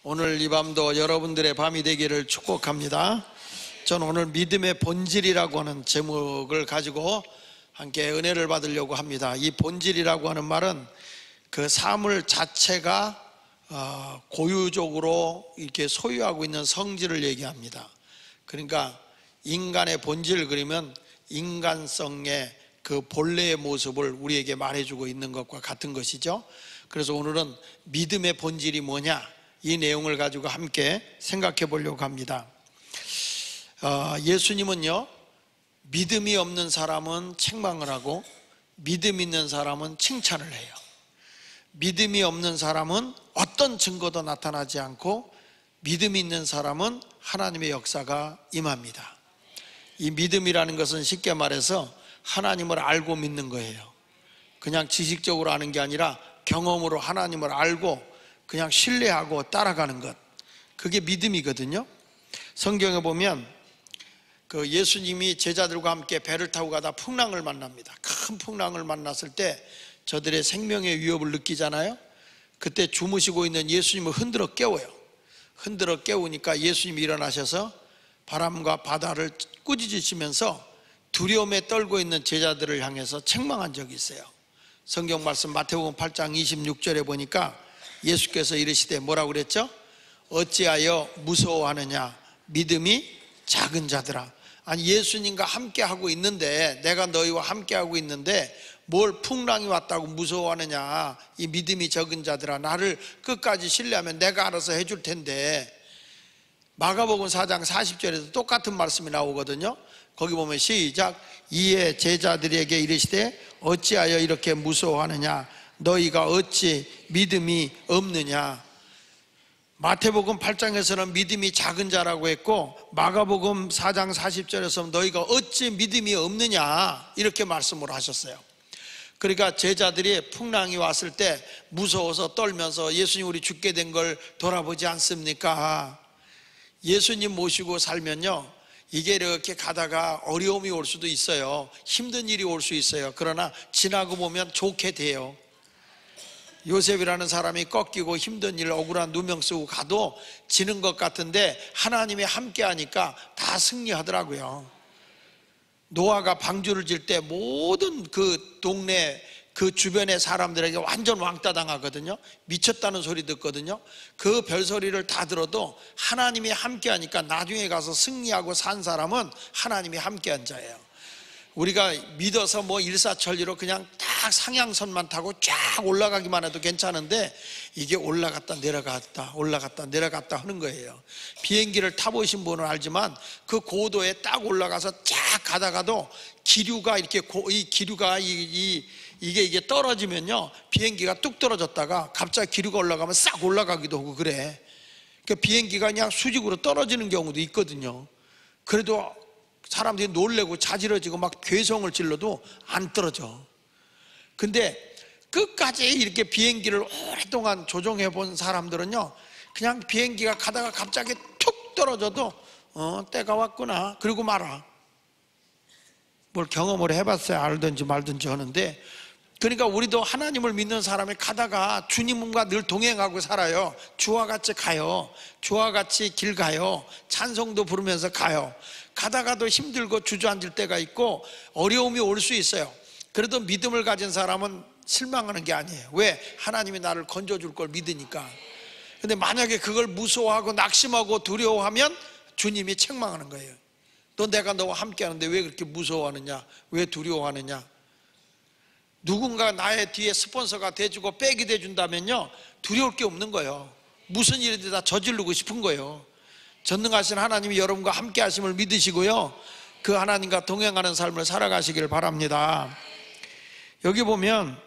오늘 이 밤도 여러분들의 밤이 되기를 축복합니다. 저는 오늘 믿음의 본질이라고 하는 제목을 가지고 함께 은혜를 받으려고 합니다. 이 본질이라고 하는 말은 그 사물 자체가 고유적으로 이렇게 소유하고 있는 성질을 얘기합니다. 그러니까 인간의 본질, 그러면 인간성의 그 본래의 모습을 우리에게 말해주고 있는 것과 같은 것이죠. 그래서 오늘은 믿음의 본질이 뭐냐, 이 내용을 가지고 함께 생각해 보려고 합니다. 예수님은요, 믿음이 없는 사람은 책망을 하고 믿음 있는 사람은 칭찬을 해요. 믿음이 없는 사람은 어떤 증거도 나타나지 않고 믿음 있는 사람은 하나님의 역사가 임합니다. 이 믿음이라는 것은 쉽게 말해서 하나님을 알고 믿는 거예요. 그냥 지식적으로 아는 게 아니라 경험으로 하나님을 알고 그냥 신뢰하고 따라가는 것, 그게 믿음이거든요. 성경에 보면 그 예수님이 제자들과 함께 배를 타고 가다 풍랑을 만납니다. 큰 풍랑을 만났을 때 저들의 생명의 위협을 느끼잖아요. 그때 주무시고 있는 예수님을 흔들어 깨워요. 흔들어 깨우니까 예수님이 일어나셔서 바람과 바다를 꾸짖으시면서 두려움에 떨고 있는 제자들을 향해서 책망한 적이 있어요. 성경 말씀 마태복음 8장 26절에 보니까 예수께서 이르시되 뭐라고 그랬죠? 어찌하여 무서워하느냐, 믿음이 작은 자들아. 아니, 예수님과 함께 하고 있는데, 내가 너희와 함께 하고 있는데 뭘 풍랑이 왔다고 무서워하느냐, 이 믿음이 적은 자들아. 나를 끝까지 신뢰하면 내가 알아서 해줄 텐데. 마가복음 4장 40절에도 똑같은 말씀이 나오거든요. 거기 보면 시작, 이에 제자들에게 이르시되 어찌하여 이렇게 무서워하느냐, 너희가 어찌 믿음이 없느냐. 마태복음 8장에서는 믿음이 작은 자라고 했고, 마가복음 4장 40절에서는 너희가 어찌 믿음이 없느냐, 이렇게 말씀을 하셨어요. 그러니까 제자들이 풍랑이 왔을 때 무서워서 떨면서 예수님 우리 죽게 된 걸 돌아보지 않습니까? 예수님 모시고 살면요, 이게 이렇게 가다가 어려움이 올 수도 있어요. 힘든 일이 올 수 있어요. 그러나 지나고 보면 좋게 돼요. 요셉이라는 사람이 꺾이고 힘든 일, 억울한 누명 쓰고 가도 지는 것 같은데 하나님이 함께 하니까 다 승리하더라고요. 노아가 방주를 질 때 모든 그 동네 그 주변의 사람들에게 완전 왕따 당하거든요. 미쳤다는 소리 듣거든요. 그 별소리를 다 들어도 하나님이 함께 하니까 나중에 가서 승리하고 산 사람은 하나님이 함께 한 자예요. 우리가 믿어서 뭐 일사천리로 그냥 딱 상향선만 타고 쫙 올라가기만 해도 괜찮은데, 이게 올라갔다 내려갔다 올라갔다 내려갔다 하는 거예요. 비행기를 타보신 분은 알지만 그 고도에 딱 올라가서 쫙 가다가도 기류가 이렇게 이 기류가 이게 떨어지면요, 비행기가 뚝 떨어졌다가 갑자기 기류가 올라가면 싹 올라가기도 하고 그래. 그러니까 비행기가 그냥 수직으로 떨어지는 경우도 있거든요. 그래도 사람들이 놀래고 자지러지고 막 괴성을 질러도 안 떨어져. 근데 끝까지 이렇게 비행기를 오랫동안 조종해 본 사람들은요, 그냥 비행기가 가다가 갑자기 툭 떨어져도 때가 왔구나 그러고 말아. 뭘 경험을 해봤어야 알든지 말든지 하는데, 그러니까 우리도 하나님을 믿는 사람이 가다가 주님과 늘 동행하고 살아요. 주와 같이 가요. 주와 같이 길 가요. 찬송도 부르면서 가요. 가다가도 힘들고 주저앉을 때가 있고 어려움이 올 수 있어요. 그래도 믿음을 가진 사람은 실망하는 게 아니에요. 왜? 하나님이 나를 건져줄 걸 믿으니까. 근데 만약에 그걸 무서워하고 낙심하고 두려워하면 주님이 책망하는 거예요. 너 내가 너와 함께 하는데 왜 그렇게 무서워하느냐, 왜 두려워하느냐. 누군가 나의 뒤에 스폰서가 돼주고 백이 돼준다면요, 두려울 게 없는 거예요. 무슨 일이든 다 저지르고 싶은 거예요. 전능하신 하나님이 여러분과 함께 하심을 믿으시고요, 그 하나님과 동행하는 삶을 살아가시길 바랍니다. 여기 보면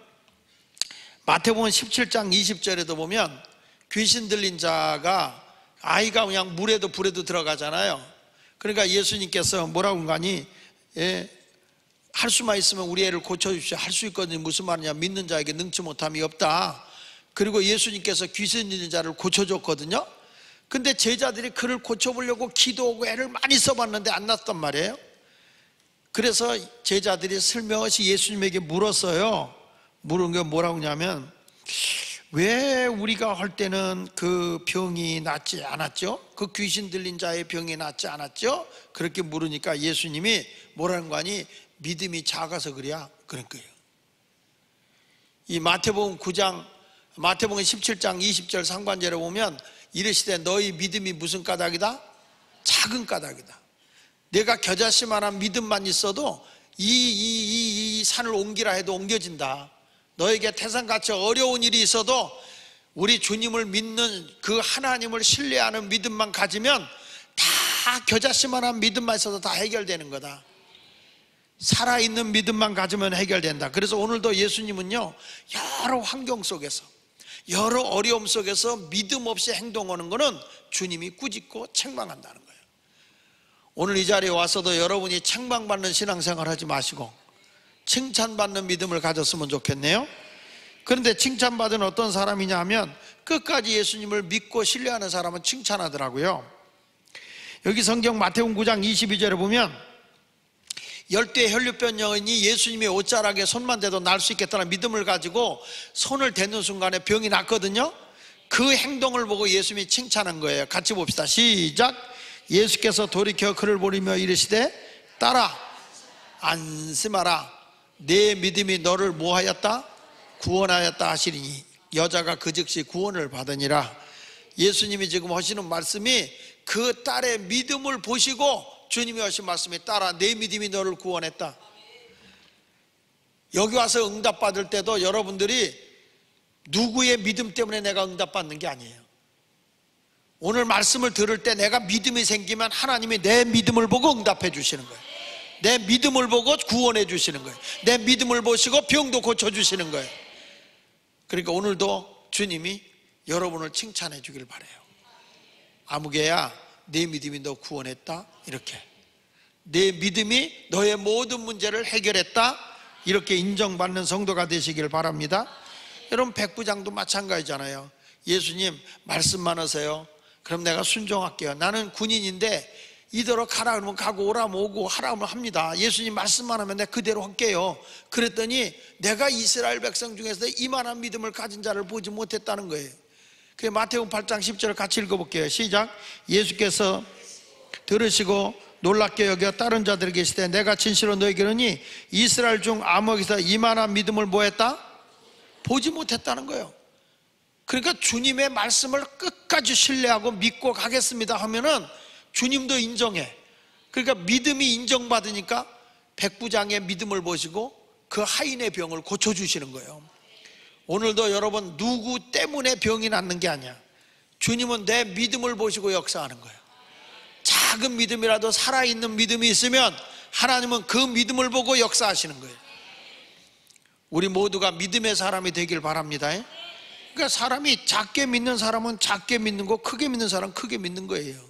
마태복음 17장 20절에도 보면 귀신 들린 자가, 아이가 그냥 물에도 불에도 들어가잖아요. 그러니까 예수님께서 뭐라고 하니, 할 수만 있으면 우리 애를 고쳐주십시오. 할 수 있거든요. 무슨 말이냐, 믿는 자에게 능치 못함이 없다. 그리고 예수님께서 귀신 들린 자를 고쳐줬거든요. 근데 제자들이 그를 고쳐보려고 기도하고 애를 많이 써봤는데 안 났단 말이에요. 그래서 제자들이 슬며시 예수님에게 물었어요. 물은 게 뭐라고 하냐면, 왜 우리가 할 때는 그 병이 낫지 않았죠? 그 귀신 들린 자의 병이 낫지 않았죠? 그렇게 물으니까 예수님이 뭐라는 거 아니? 믿음이 작아서 그래야 그런 거예요. 이 마태복음 17장 20절 상반절에 보면 이르시되 너희 믿음이 무슨 까닭이다? 작은 까닭이다. 내가 겨자씨만한 믿음만 있어도 이 산을 옮기라 해도 옮겨진다. 너에게 태산같이 어려운 일이 있어도 우리 주님을 믿는 그 하나님을 신뢰하는 믿음만 가지면 다 겨자씨만한 믿음만 있어도 다 해결되는 거다. 살아있는 믿음만 가지면 해결된다. 그래서 오늘도 예수님은요, 여러 환경 속에서, 여러 어려움 속에서 믿음 없이 행동하는 것은 주님이 꾸짖고 책망한다는 거예요. 오늘 이 자리에 와서도 여러분이 책망받는 신앙생활 하지 마시고 칭찬받는 믿음을 가졌으면 좋겠네요. 그런데 칭찬받은 어떤 사람이냐 하면 끝까지 예수님을 믿고 신뢰하는 사람은 칭찬하더라고요. 여기 성경 마태복음 9장 22절에 보면 열두의 혈류병 여인이 예수님의 옷자락에 손만 대도 날 수 있겠다는 믿음을 가지고 손을 대는 순간에 병이 났거든요. 그 행동을 보고 예수님이 칭찬한 거예요. 같이 봅시다. 시작. 예수께서 돌이켜 그를 보리며 이르시되 따라 안심하라. 내 믿음이 너를 뭐하였다? 구원하였다 하시리니 여자가 그 즉시 구원을 받으니라. 예수님이 지금 하시는 말씀이 그 딸의 믿음을 보시고 주님이 하신 말씀이 따라 내 믿음이 너를 구원했다. 여기 와서 응답받을 때도 여러분들이 누구의 믿음 때문에 내가 응답받는 게 아니에요. 오늘 말씀을 들을 때 내가 믿음이 생기면 하나님이 내 믿음을 보고 응답해 주시는 거예요. 내 믿음을 보고 구원해 주시는 거예요. 내 믿음을 보시고 병도 고쳐주시는 거예요. 그러니까 오늘도 주님이 여러분을 칭찬해 주길 바라요. 아무개야 내 믿음이 너 구원했다. 이렇게 내 믿음이 너의 모든 문제를 해결했다. 이렇게 인정받는 성도가 되시길 바랍니다. 여러분 백부장도 마찬가지잖아요. 예수님 말씀만 하세요. 그럼 내가 순종할게요. 나는 군인인데 이대로 가라 그러면 가고 오라면 오고 하라 하면 합니다. 예수님 말씀만 하면 내가 그대로 할게요. 그랬더니 내가 이스라엘 백성 중에서 이만한 믿음을 가진 자를 보지 못했다는 거예요. 그래서 마태복음 8장 10절을 같이 읽어볼게요. 시작. 예수께서 들으시고 놀랍게 여겨 다른 자들에게 계시되 내가 진실로 너에게 이르니 이스라엘 중 아무에게서 이만한 믿음을 뭐했다? 보지 못했다는 거예요. 그러니까 주님의 말씀을 끝까지 신뢰하고 믿고 가겠습니다 하면은 주님도 인정해. 그러니까 믿음이 인정받으니까 백부장의 믿음을 보시고 그 하인의 병을 고쳐주시는 거예요. 오늘도 여러분 누구 때문에 병이 낫는 게 아니야. 주님은 내 믿음을 보시고 역사하는 거예요. 작은 믿음이라도 살아있는 믿음이 있으면 하나님은 그 믿음을 보고 역사하시는 거예요. 우리 모두가 믿음의 사람이 되길 바랍니다. 그러니까 사람이 작게 믿는 사람은 작게 믿는 거, 크게 믿는 사람은 크게 믿는 거예요.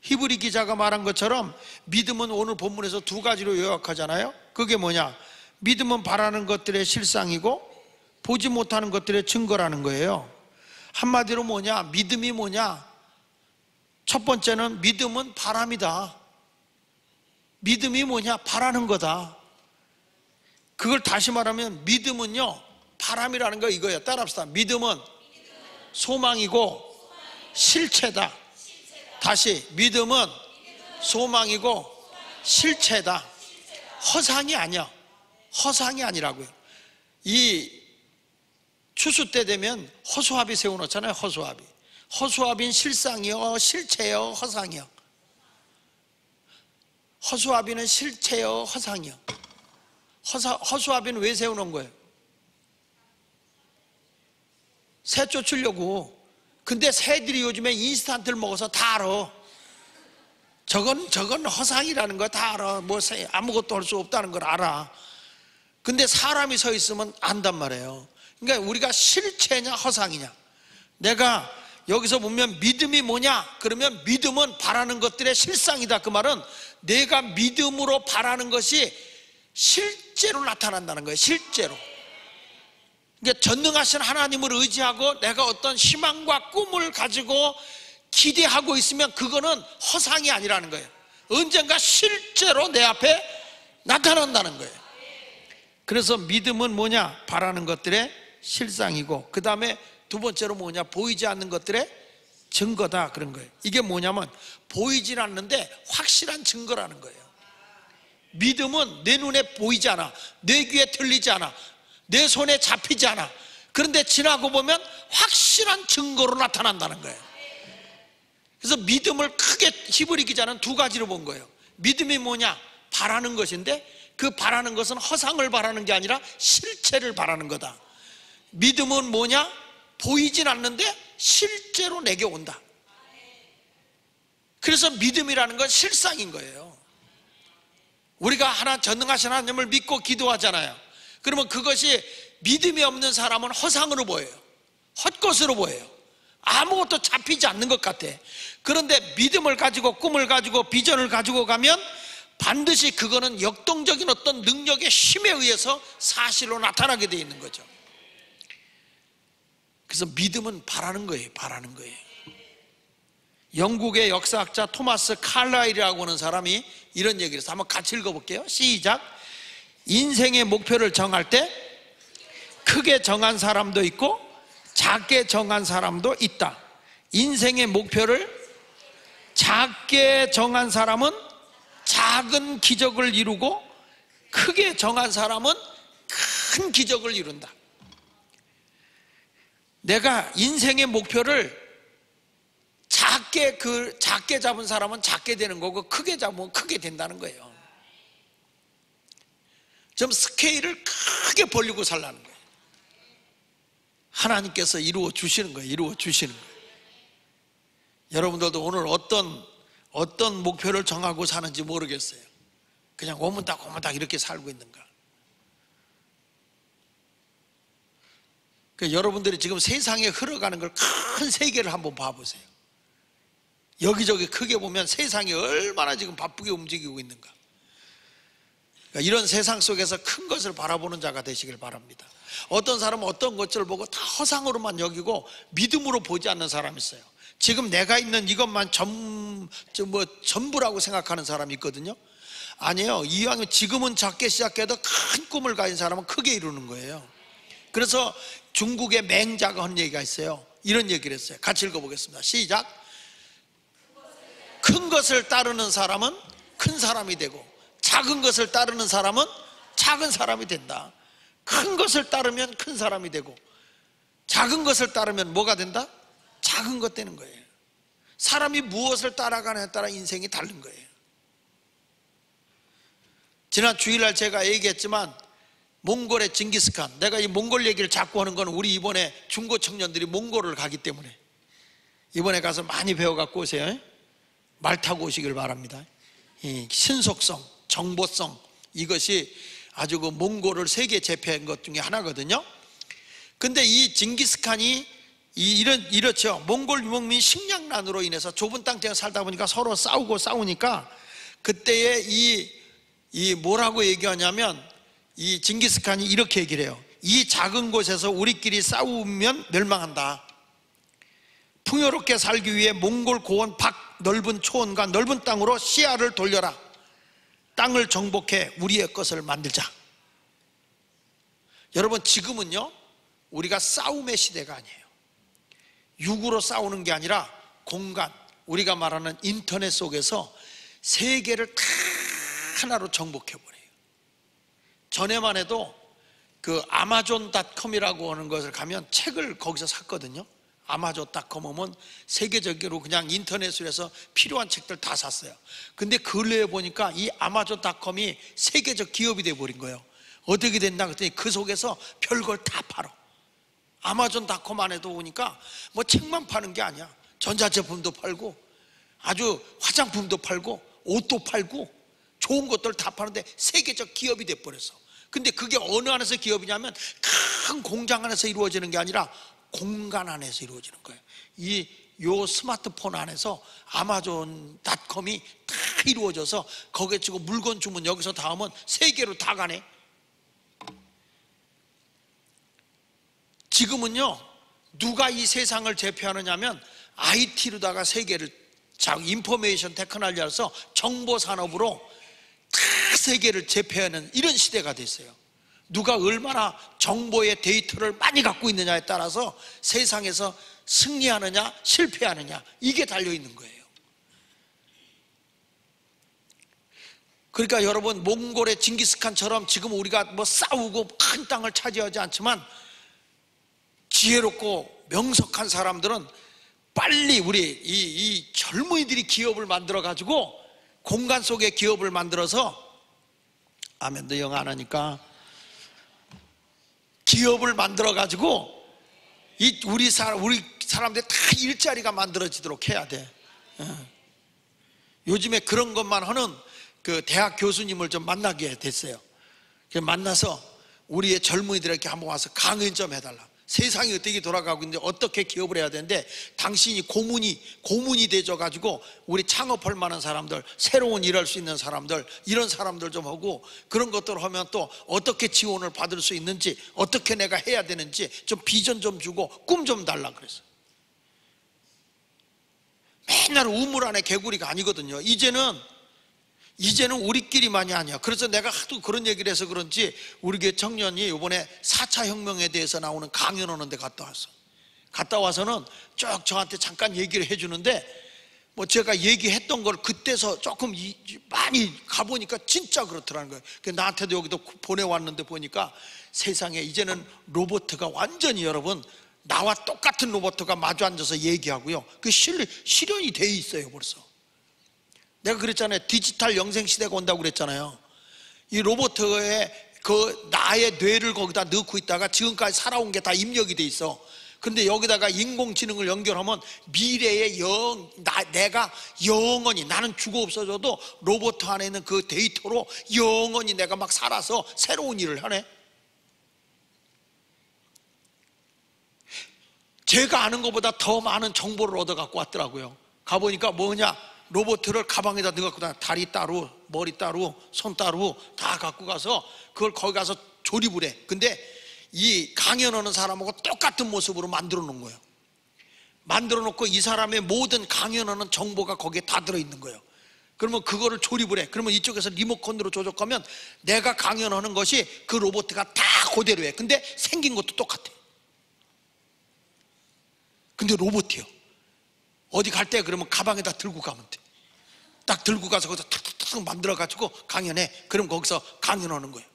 히브리 기자가 말한 것처럼 믿음은 오늘 본문에서 두 가지로 요약하잖아요. 그게 뭐냐? 믿음은 바라는 것들의 실상이고 보지 못하는 것들의 증거라는 거예요. 한마디로 뭐냐? 믿음이 뭐냐? 첫 번째는 믿음은 바람이다. 믿음이 뭐냐? 바라는 거다. 그걸 다시 말하면 믿음은요 바람이라는 거 이거예요. 따라합시다. 믿음은 소망이고 실체다. 다시 믿음은 소망이고 실체다. 허상이 아니야. 허상이 아니라고요. 이 추수 때 되면 허수아비 세워놓잖아요. 허수아비. 허수아비는 실상이요 실체요 허상이요. 허수아비는 실체요 허상이요. 허수아비는 왜 세워놓은 거예요? 새 쫓으려고. 근데 새들이 요즘에 인스턴트를 먹어서 다 알아. 저건 허상이라는 거 다 알아. 뭐 아무것도 할 수 없다는 걸 알아. 근데 사람이 서 있으면 안단 말이에요. 그러니까 우리가 실체냐 허상이냐. 내가 여기서 보면 믿음이 뭐냐? 그러면 믿음은 바라는 것들의 실상이다. 그 말은 내가 믿음으로 바라는 것이 실제로 나타난다는 거예요. 실제로. 그러니까 전능하신 하나님을 의지하고 내가 어떤 희망과 꿈을 가지고 기대하고 있으면 그거는 허상이 아니라는 거예요. 언젠가 실제로 내 앞에 나타난다는 거예요. 그래서 믿음은 뭐냐? 바라는 것들의 실상이고, 그 다음에 두 번째로 뭐냐? 보이지 않는 것들의 증거다 그런 거예요. 이게 뭐냐면 보이질 않는데 확실한 증거라는 거예요. 믿음은 내 눈에 보이지 않아, 내 귀에 들리지 않아, 내 손에 잡히지 않아. 그런데 지나고 보면 확실한 증거로 나타난다는 거예요. 그래서 믿음을 크게 히브리 기자는 두 가지로 본 거예요. 믿음이 뭐냐? 바라는 것인데 그 바라는 것은 허상을 바라는 게 아니라 실체를 바라는 거다. 믿음은 뭐냐? 보이진 않는데 실제로 내게 온다. 그래서 믿음이라는 건 실상인 거예요. 우리가 하나 전능하신 하나님을 믿고 기도하잖아요. 그러면 그것이 믿음이 없는 사람은 허상으로 보여요. 헛것으로 보여요. 아무것도 잡히지 않는 것 같아. 그런데 믿음을 가지고 꿈을 가지고 비전을 가지고 가면 반드시 그거는 역동적인 어떤 능력의 힘에 의해서 사실로 나타나게 되어 있는 거죠. 그래서 믿음은 바라는 거예요. 바라는 거예요. 영국의 역사학자 토마스 칼라일이라고 하는 사람이 이런 얘기를 해서 한번 같이 읽어볼게요. 시작. 인생의 목표를 정할 때 크게 정한 사람도 있고 작게 정한 사람도 있다. 인생의 목표를 작게 정한 사람은 작은 기적을 이루고 크게 정한 사람은 큰 기적을 이룬다. 내가 인생의 목표를 작게 잡은 사람은 작게 되는 거고 크게 잡으면 크게 된다는 거예요. 좀 스케일을 크게 벌리고 살라는 거예요. 하나님께서 이루어 주시는 거예요. 이루어 주시는 거예요. 여러분들도 오늘 어떤 목표를 정하고 사는지 모르겠어요. 그냥 오문딱 이렇게 살고 있는가? 여러분들이 지금 세상에 흘러가는 걸 큰 세계를 한번 봐보세요. 여기저기 크게 보면 세상이 얼마나 지금 바쁘게 움직이고 있는가. 그러니까 이런 세상 속에서 큰 것을 바라보는 자가 되시길 바랍니다. 어떤 사람은 어떤 것을 보고 다 허상으로만 여기고 믿음으로 보지 않는 사람이 있어요. 지금 내가 있는 이것만 전부라고 생각하는 사람이 있거든요. 아니에요. 이왕 지금은 작게 시작해도 큰 꿈을 가진 사람은 크게 이루는 거예요. 그래서 중국의 맹자가 한 얘기가 있어요. 이런 얘기를 했어요. 같이 읽어보겠습니다. 시작. 큰 것을 따르는 사람은 큰 사람이 되고 작은 것을 따르는 사람은 작은 사람이 된다. 큰 것을 따르면 큰 사람이 되고 작은 것을 따르면 뭐가 된다? 작은 것 되는 거예요. 사람이 무엇을 따라가느냐에 따라 인생이 다른 거예요. 지난 주일날 제가 얘기했지만 몽골의 징기스칸, 내가 이 몽골 얘기를 자꾸 하는 건 우리 이번에 중고 청년들이 몽골을 가기 때문에 이번에 가서 많이 배워갖고 오세요. 말 타고 오시길 바랍니다. 이 신속성, 정보성, 이것이 아주 그 몽골을 세계 제패한 것 중에 하나거든요. 근데 이 징기스칸이 이렇죠. 몽골 유목민이 식량난으로 인해서 좁은 땅덩에 살다 보니까 서로 싸우니까 그때에 이 뭐라고 얘기하냐면 이 징기스칸이 이렇게 얘기를 해요. 이 작은 곳에서 우리끼리 싸우면 멸망한다. 풍요롭게 살기 위해 몽골 고원 밖 넓은 초원과 넓은 땅으로 시야를 돌려라. 땅을 정복해 우리의 것을 만들자. 여러분, 지금은요 우리가 싸움의 시대가 아니에요. 육으로 싸우는 게 아니라 공간, 우리가 말하는 인터넷 속에서 세계를 다 하나로 정복해버려요. 전에만 해도 그 아마존.com이라고 하는 것을 가면 책을 거기서 샀거든요. 아마존.com 오면 세계적으로 그냥 인터넷으로 해서 필요한 책들 다 샀어요. 근데 근래에 보니까 이 아마존.com이 세계적 기업이 돼버린 거예요. 어떻게 됐나 그랬더니 그 속에서 별걸 다 팔어. 아마존.com 안에도 보니까 뭐 책만 파는 게 아니야. 전자제품도 팔고 아주 화장품도 팔고 옷도 팔고 좋은 것들 다 파는데 세계적 기업이 돼버렸어. 근데 그게 어느 안에서 기업이냐면 큰 공장 안에서 이루어지는 게 아니라 공간 안에서 이루어지는 거예요. 요 스마트폰 안에서 아마존.com이 다 이루어져서 거기에 치고 물건 주문 여기서 다 하면 세계로 다 가네. 지금은요 누가 이 세상을 제패하느냐면 IT로다가 세계를 인포메이션 테크놀로지에서 정보산업으로 다 세계를 제패하는 이런 시대가 됐어요. 누가 얼마나 정보의 데이터를 많이 갖고 있느냐에 따라서 세상에서 승리하느냐 실패하느냐 이게 달려있는 거예요. 그러니까 여러분, 몽골의 징기스칸처럼 지금 우리가 뭐 싸우고 큰 땅을 차지하지 않지만 지혜롭고 명석한 사람들은 빨리 우리 이 젊은이들이 기업을 만들어 가지고 공간 속에 기업을 만들어서, 아멘도 영 안 하니까, 기업을 만들어 가지고 우리 사람들 다 일자리가 만들어지도록 해야 돼. 요즘에 그런 것만 하는 그 대학 교수님을 좀 만나게 됐어요. 만나서 우리의 젊은이들에게 한번 와서 강연 좀 해달라. 세상이 어떻게 돌아가고 있는데 어떻게 기업을 해야 되는데, 당신이 고문이 되셔가지고 우리 창업할 만한 사람들, 새로운 일할 수 있는 사람들, 이런 사람들 좀 하고, 그런 것들을 하면 또 어떻게 지원을 받을 수 있는지, 어떻게 내가 해야 되는지 좀 비전 좀 주고 꿈 좀 달라 그랬어. 맨날 우물 안에 개구리가 아니거든요. 이제는 우리끼리만이 아니야. 그래서 내가 하도 그런 얘기를 해서 그런지 우리 교회 청년이 이번에 4차 혁명에 대해서 나오는 강연하는 데 갔다 왔어. 갔다 와서는 쭉 저한테 잠깐 얘기를 해주는데, 뭐 제가 얘기했던 걸 그때서 조금 많이 가보니까 진짜 그렇더라는 거예요. 나한테도 여기도 보내왔는데 보니까 세상에 이제는 로봇가 완전히, 여러분, 나와 똑같은 로봇가 마주 앉아서 얘기하고요, 그 실현이 돼 있어요 벌써. 내가 그랬잖아요. 디지털 영생 시대가 온다고 그랬잖아요. 이 로봇의 그 나의 뇌를 거기다 넣고 있다가 지금까지 살아온 게 다 입력이 돼 있어. 근데 여기다가 인공지능을 연결하면 미래의 내가 영원히, 나는 죽어 없어져도 로봇 안에 있는 그 데이터로 영원히 내가 막 살아서 새로운 일을 하네. 제가 아는 것보다 더 많은 정보를 얻어 갖고 왔더라고요. 가보니까 뭐냐, 로봇을 가방에다 넣어갖고 다리 따로, 머리 따로, 손 따로 다 갖고 가서 그걸 거기 가서 조립을 해. 근데 이 강연하는 사람하고 똑같은 모습으로 만들어 놓은 거예요. 만들어 놓고 이 사람의 모든 강연하는 정보가 거기에 다 들어있는 거예요. 그러면 그거를 조립을 해. 그러면 이쪽에서 리모컨으로 조작하면 내가 강연하는 것이 그 로봇가 다 그대로 해. 근데 생긴 것도 똑같아. 근데 로봇이요. 어디 갈 때 그러면 가방에다 들고 가면 돼. 딱 들고 가서 거기서 탁탁탁 만들어가지고 강연해. 그럼 거기서 강연하는 거예요.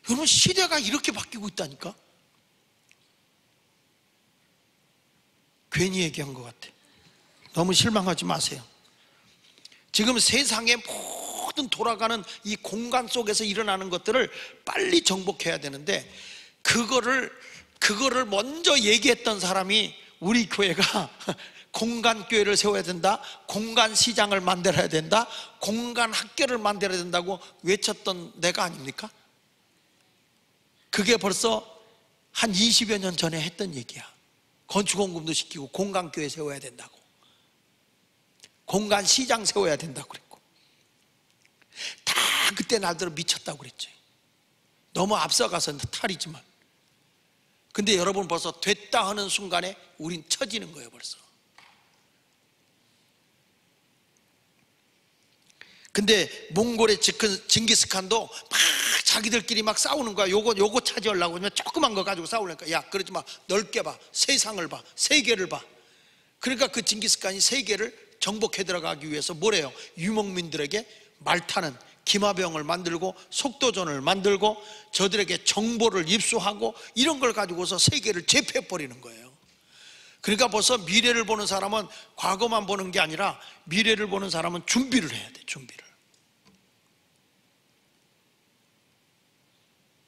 여러분, 시대가 이렇게 바뀌고 있다니까. 괜히 얘기한 것 같아. 너무 실망하지 마세요. 지금 세상의 모든 돌아가는 이 공간 속에서 일어나는 것들을 빨리 정복해야 되는데, 그거를 먼저 얘기했던 사람이 우리 교회가 공간교회를 세워야 된다, 공간시장을 만들어야 된다, 공간학교를 만들어야 된다고 외쳤던 내가 아닙니까? 그게 벌써 한 20여 년 전에 했던 얘기야. 건축원금도 시키고 공간교회 세워야 된다고, 공간시장 세워야 된다고 그랬고, 다 그때 날들어 미쳤다고 그랬죠. 너무 앞서가서 탈이지만. 근데 여러분, 벌써 됐다 하는 순간에 우린 처지는 거예요 벌써. 근데 몽골의 징기스칸도 막 자기들끼리 막 싸우는 거야. 요거 차지하려고 하면 조그만 거 가지고 싸우려니까, 야, 그러지 마, 넓게 봐, 세상을 봐, 세계를 봐. 그러니까 그 징기스칸이 세계를 정복해 들어가기 위해서 뭐래요? 유목민들에게 말타는 기마병을 만들고 속도전을 만들고 저들에게 정보를 입수하고 이런 걸 가지고서 세계를 제패해버리는 거예요. 그러니까 벌써 미래를 보는 사람은 과거만 보는 게 아니라 미래를 보는 사람은 준비를 해야 돼. 준비를.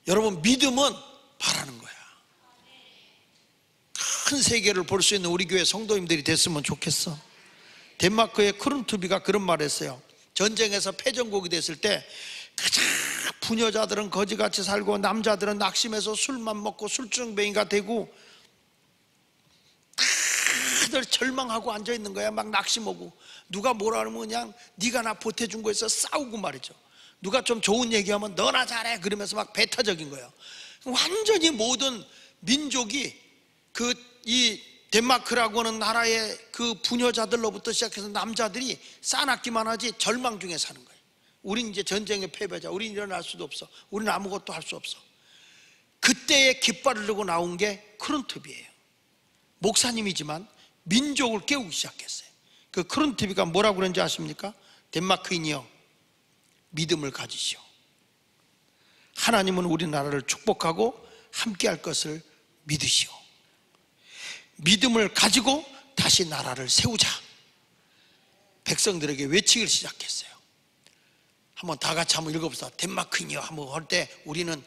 여러분, 믿음은 바라는 거야. 큰 세계를 볼 수 있는 우리 교회 성도님들이 됐으면 좋겠어. 덴마크의 크룬투비가 그런 말을 했어요. 전쟁에서 패전국이 됐을 때 가장 부녀자들은 거지같이 살고 남자들은 낙심해서 술만 먹고 술주정뱅이가 되고 다들 절망하고 앉아있는 거야. 막 낙심하고 누가 뭐라 하면 그냥 네가 나 보태준 거에서 싸우고 말이죠. 누가 좀 좋은 얘기하면 너나 잘해 그러면서 막 배타적인 거예요. 완전히 모든 민족이 이 덴마크라고 하는 나라의 그 부녀자들로부터 시작해서 남자들이 싸납기만 하지 절망 중에 사는 거예요. 우린 이제 전쟁의 패배자, 우린 일어날 수도 없어, 우린 아무것도 할 수 없어. 그때의 깃발을 들고 나온 게 크론트비예요. 목사님이지만 민족을 깨우기 시작했어요. 그 크론트비가 뭐라고 그런지 아십니까? 덴마크인이여, 믿음을 가지시오. 하나님은 우리나라를 축복하고 함께할 것을 믿으시오. 믿음을 가지고 다시 나라를 세우자. 백성들에게 외치기를 시작했어요. 한번 다 같이 한번 읽어봅시다. 덴마크인이여 한번 할 때 우리는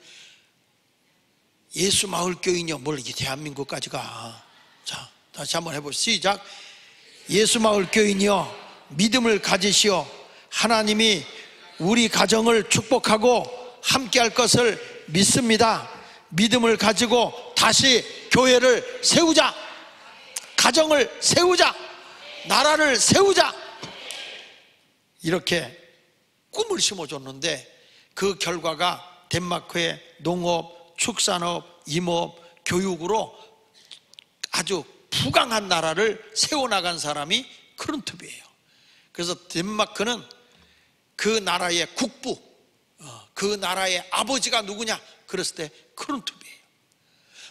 예수 마을 교인이여, 뭘 이게 대한민국까지 가. 자, 다시 한번 해보시죠. 시작. 예수 마을 교인이여, 믿음을 가지시오. 하나님이 우리 가정을 축복하고 함께할 것을 믿습니다. 믿음을 가지고 다시 교회를 세우자. 가정을 세우자. 나라를 세우자. 이렇게 꿈을 심어줬는데 그 결과가 덴마크의 농업, 축산업, 임업, 교육으로 아주 부강한 나라를 세워나간 사람이 크론트비예요. 그래서 덴마크는 그 나라의 국부, 그 나라의 아버지가 누구냐? 그랬을 때 크론트비예요.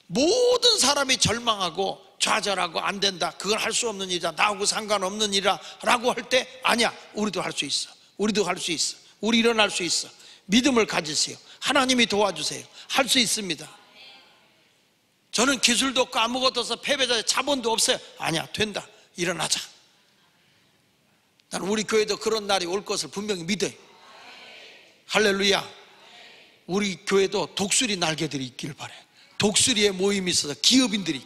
모든 사람이 절망하고 좌절하고 안 된다, 그건 할 수 없는 일이다, 나하고 상관없는 일이다 라고 할 때, 아니야, 우리도 할 수 있어, 우리도 할 수 있어, 우리 일어날 수 있어. 믿음을 가지세요. 하나님이 도와주세요. 할 수 있습니다. 저는 기술도 없고 아무것도 없어, 패배자, 자본도 없어요. 아니야, 된다. 일어나자. 나는 우리 교회도 그런 날이 올 것을 분명히 믿어요. 할렐루야. 우리 교회도 독수리 날개들이 있길 바라요. 독수리의 모임이 있어서 기업인들이,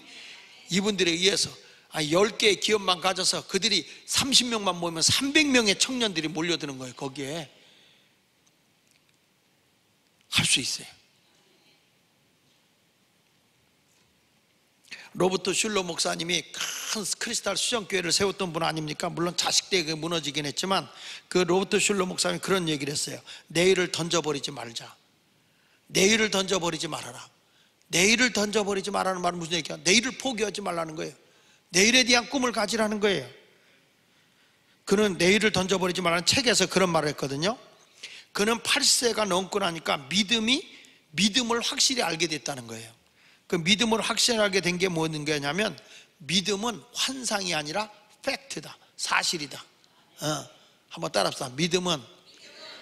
이분들에 의해서 10개의 기업만 가져서 그들이 30명만 모이면 300명의 청년들이 몰려드는 거예요. 거기에 할 수 있어요. 로버트 슐러 목사님이 큰 크리스탈 수정교회를 세웠던 분 아닙니까? 물론 자식 때문에 무너지긴 했지만 그 로버트 슐러 목사님이 그런 얘기를 했어요. 내일을 던져버리지 말자. 내일을 던져버리지 말아라. 내일을 던져버리지 말라는 말은 무슨 얘기야? 내일을 포기하지 말라는 거예요. 내일에 대한 꿈을 가지라는 거예요. 그는 내일을 던져버리지 말라는 책에서 그런 말을 했거든요. 그는 80세가 넘고 나니까 믿음을 확실히 알게 됐다는 거예요. 그 믿음을 확실히 알게 된 게 뭐는 거냐면, 믿음은 환상이 아니라 팩트다, 사실이다. 한번 따라합시다. 믿음은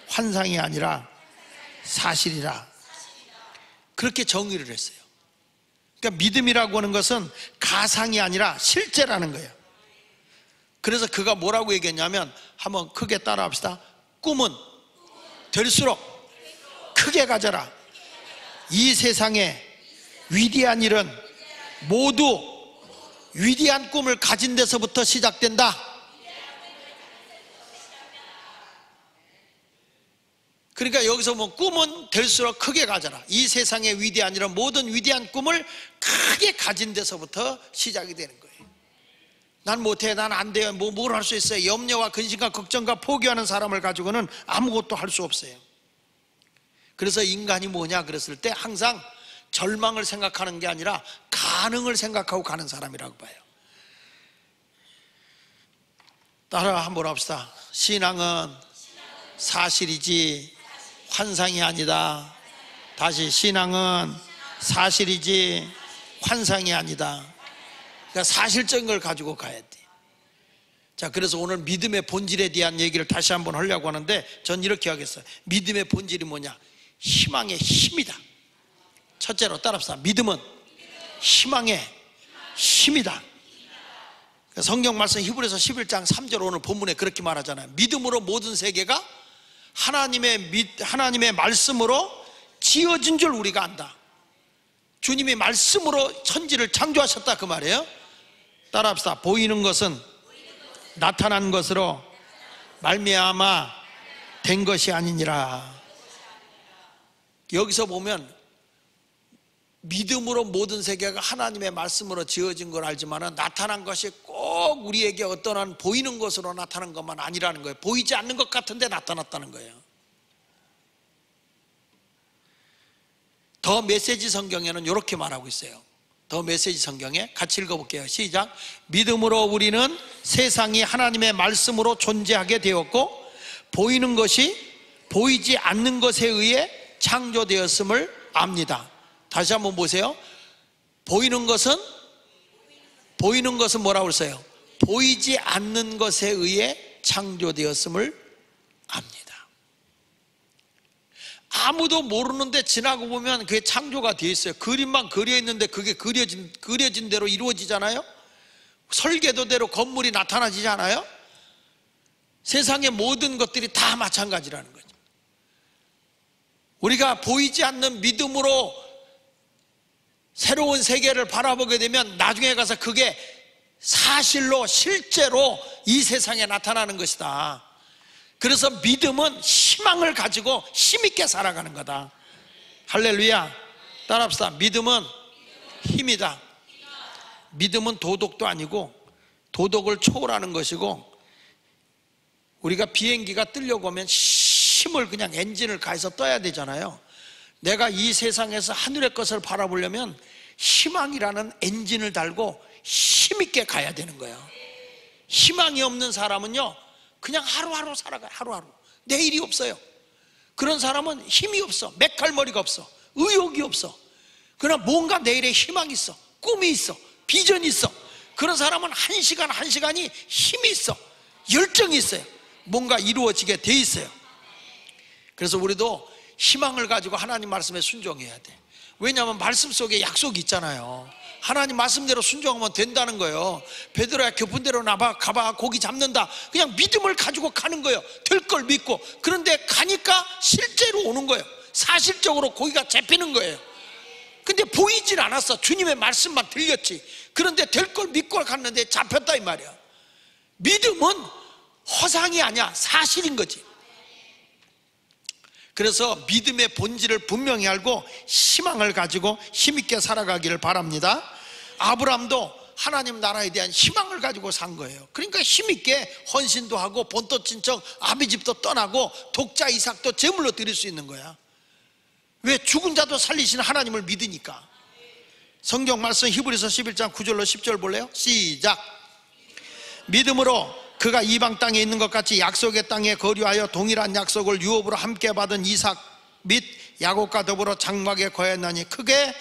환상이 아니라 사실이라. 그렇게 정의를 했어요. 그러니까 믿음이라고 하는 것은 가상이 아니라 실제라는 거예요. 그래서 그가 뭐라고 얘기했냐면, 한번 크게 따라합시다. 꿈은 될수록 크게 가져라. 이 세상에 위대한 일은 모두 위대한 꿈을 가진 데서부터 시작된다. 그러니까 여기서 뭐 꿈은 될수록 크게 가져라. 이 세상에 위대한 일은 모든 위대한 꿈을 크게 가진 데서부터 시작이 되는 거예요. 난 못해, 난 안 돼요, 뭘 할 수 있어요. 염려와 근심과 걱정과 포기하는 사람을 가지고는 아무것도 할 수 없어요. 그래서 인간이 뭐냐 그랬을 때 항상 절망을 생각하는 게 아니라 가능을 생각하고 가는 사람이라고 봐요. 따라 한번 합시다. 신앙은 사실이지 환상이 아니다. 다시, 신앙은 사실이지 환상이 아니다. 그러니까 사실적인 걸 가지고 가야 돼. 자, 그래서 오늘 믿음의 본질에 대한 얘기를 다시 한번 하려고 하는데, 전 이렇게 하겠어요. 믿음의 본질이 뭐냐? 희망의 힘이다. 첫째로 따라합시다. 믿음은 희망의 힘이다. 성경 말씀 히브리서 11장 3절 오늘 본문에 그렇게 말하잖아요. 믿음으로 모든 세계가 하나님의 말씀으로 지어진 줄 우리가 안다. 주님이 말씀으로 천지를 창조하셨다, 그 말이에요. 따라합시다. 보이는 것은 나타난 것으로 말미암아 된 것이 아니니라. 여기서 보면 믿음으로 모든 세계가 하나님의 말씀으로 지어진 걸 알지만, 나타난 것이 꼭 우리에게 어떤 한 보이는 것으로 나타난 것만 아니라는 거예요. 보이지 않는 것 같은데 나타났다는 거예요. 더 메시지 성경에는 이렇게 말하고 있어요. 더 메시지 성경에 같이 읽어볼게요. 시작. 믿음으로 우리는 세상이 하나님의 말씀으로 존재하게 되었고, 보이는 것이 보이지 않는 것에 의해 창조되었음을 압니다. 다시 한번 보세요. 보이는 것은 뭐라고 했어요? 보이지 않는 것에 의해 창조되었음을 압니다. 아무도 모르는데 지나고 보면 그게 창조가 되어 있어요. 그림만 그려 있는데 그게 그려진 대로 이루어지잖아요. 설계도대로 건물이 나타나지지 않아요? 세상의 모든 것들이 다 마찬가지라는 거죠. 우리가 보이지 않는 믿음으로 새로운 세계를 바라보게 되면 나중에 가서 그게 사실로 실제로 이 세상에 나타나는 것이다. 그래서 믿음은 희망을 가지고 힘있게 살아가는 거다. 할렐루야. 따라합시다. 믿음은 힘이다. 믿음은 도덕도 아니고 도덕을 초월하는 것이고, 우리가 비행기가 뜨려고 하면 힘을 그냥 엔진을 가해서 떠야 되잖아요. 내가 이 세상에서 하늘의 것을 바라보려면 희망이라는 엔진을 달고 힘있게 가야 되는 거예요. 희망이 없는 사람은요 그냥 하루하루 살아가요. 하루하루. 내일이 없어요. 그런 사람은 힘이 없어. 맥할머리가 없어. 의욕이 없어. 그러나 뭔가 내일에 희망이 있어. 꿈이 있어. 비전이 있어. 그런 사람은 한 시간 한 시간이 힘이 있어. 열정이 있어요. 뭔가 이루어지게 돼 있어요. 그래서 우리도 희망을 가지고 하나님 말씀에 순종해야 돼. 왜냐하면 말씀 속에 약속이 있잖아요. 하나님 말씀대로 순종하면 된다는 거예요. 베드로야 깊은 데로 가봐 고기 잡는다. 그냥 믿음을 가지고 가는 거예요. 될 걸 믿고. 그런데 가니까 실제로 오는 거예요. 사실적으로 고기가 잡히는 거예요. 근데 보이질 않았어. 주님의 말씀만 들렸지. 그런데 될 걸 믿고 갔는데 잡혔다 이 말이야. 믿음은 허상이 아니야. 사실인 거지. 그래서 믿음의 본질을 분명히 알고 희망을 가지고 힘있게 살아가기를 바랍니다. 아브라함도 하나님 나라에 대한 희망을 가지고 산 거예요. 그러니까 힘있게 헌신도 하고 본토 친척 아비집도 떠나고 독자 이삭도 제물로 드릴 수 있는 거야. 왜? 죽은 자도 살리시는 하나님을 믿으니까. 성경 말씀 히브리서 11장 9절로 10절 볼래요? 시작. 믿음으로 그가 이방 땅에 있는 것 같이 약속의 땅에 거류하여 동일한 약속을 유업으로 함께 받은 이삭 및 야곱과 더불어 장막에 거했나니 크게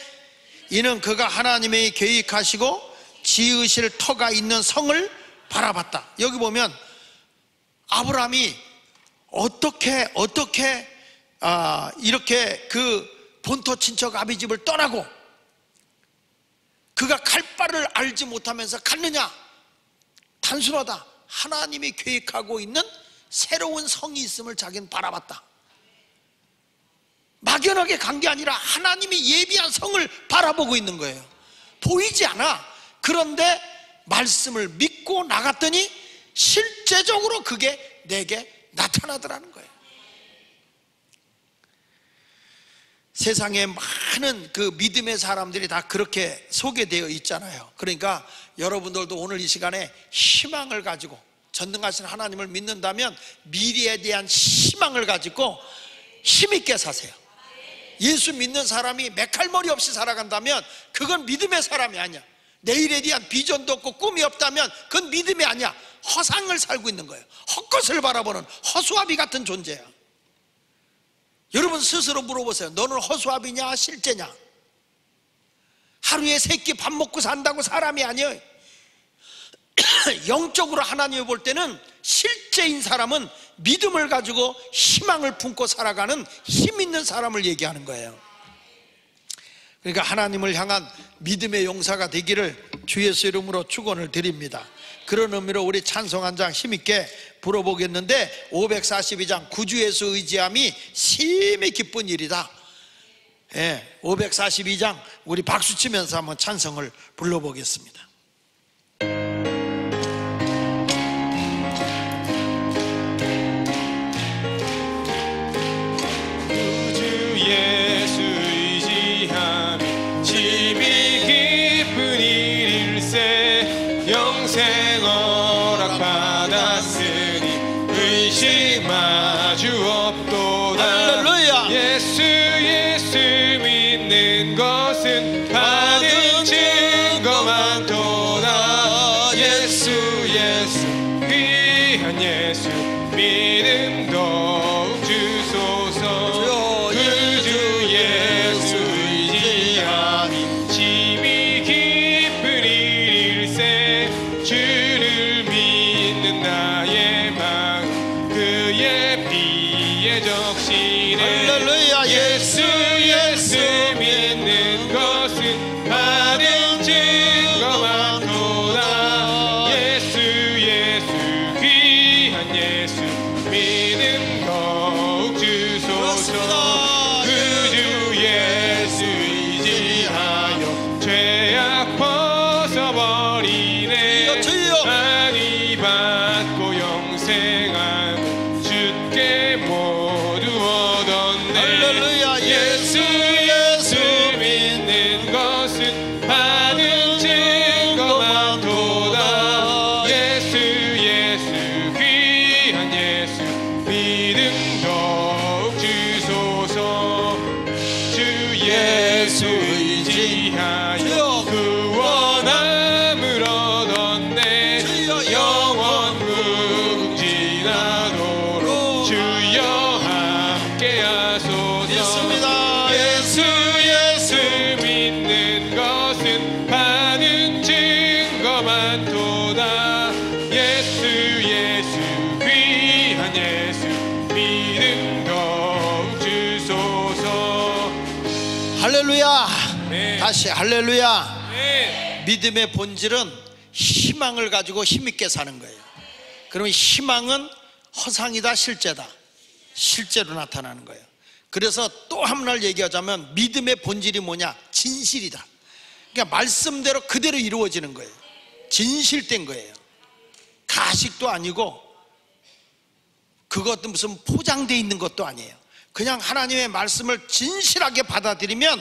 이는 그가 하나님의 계획하시고 지으실 터가 있는 성을 바라봤다. 여기 보면 아브라함이 어떻게 이렇게 그 본토 친척 아비집을 떠나고 그가 갈 바를 알지 못하면서 갔느냐? 단순하다. 하나님이 계획하고 있는 새로운 성이 있음을 자기는 바라봤다. 막연하게 간 게 아니라 하나님이 예비한 성을 바라보고 있는 거예요. 보이지 않아. 그런데 말씀을 믿고 나갔더니 실제적으로 그게 내게 나타나더라는 거예요. 세상에 많은 그 믿음의 사람들이 다 그렇게 소개되어 있잖아요. 그러니까 여러분들도 오늘 이 시간에 희망을 가지고 전능하신 하나님을 믿는다면 미래에 대한 희망을 가지고 힘있게 사세요. 예수 믿는 사람이 맥할머리 없이 살아간다면 그건 믿음의 사람이 아니야. 내일에 대한 비전도 없고 꿈이 없다면 그건 믿음이 아니야. 허상을 살고 있는 거예요. 헛것을 바라보는 허수아비 같은 존재야. 여러분 스스로 물어보세요. 너는 허수아비냐 실제냐? 하루에 3끼 밥 먹고 산다고 사람이 아니에요. 영적으로 하나님을 볼 때는 실제인 사람은 믿음을 가지고 희망을 품고 살아가는 힘 있는 사람을 얘기하는 거예요. 그러니까 하나님을 향한 믿음의 용사가 되기를 주 예수 이름으로 축원을 드립니다. 그런 의미로 우리 찬송 한 장 힘있게 불어보겠는데 542장 구주 예수 의지함이 심히 기쁜 일이다. 542장 우리 박수 치면서 한번 찬송을 불러보겠습니다. 구주 예수 의지함이 심히 기쁜 일일세 영생 허락 받았으니 의심 마주 없도다. 할렐루야. 예수 믿는 것은 받은 증거 많도다. 받은 증거만 도다. 예수 예수 귀한 예수 믿음 더욱 주소서. 주 예수 의지하여 구원함을 얻었네. 영원 무궁지나도록 주여 함께 하소서. 예수 예수 믿는 것은 받은 증거만 도다. 예수 예수 귀한 예수 믿음 더욱 주소서. 할렐루야. 네. 다시 할렐루야. 네. 믿음의 본질은 희망을 가지고 힘있게 사는 거예요. 그러면 희망은 허상이다 실제다, 실제로 나타나는 거예요. 그래서 또 한 번 얘기하자면 믿음의 본질이 뭐냐? 진실이다. 그러니까 말씀대로 그대로 이루어지는 거예요. 진실된 거예요. 가식도 아니고 그것도 무슨 포장되어 있는 것도 아니에요. 그냥 하나님의 말씀을 진실하게 받아들이면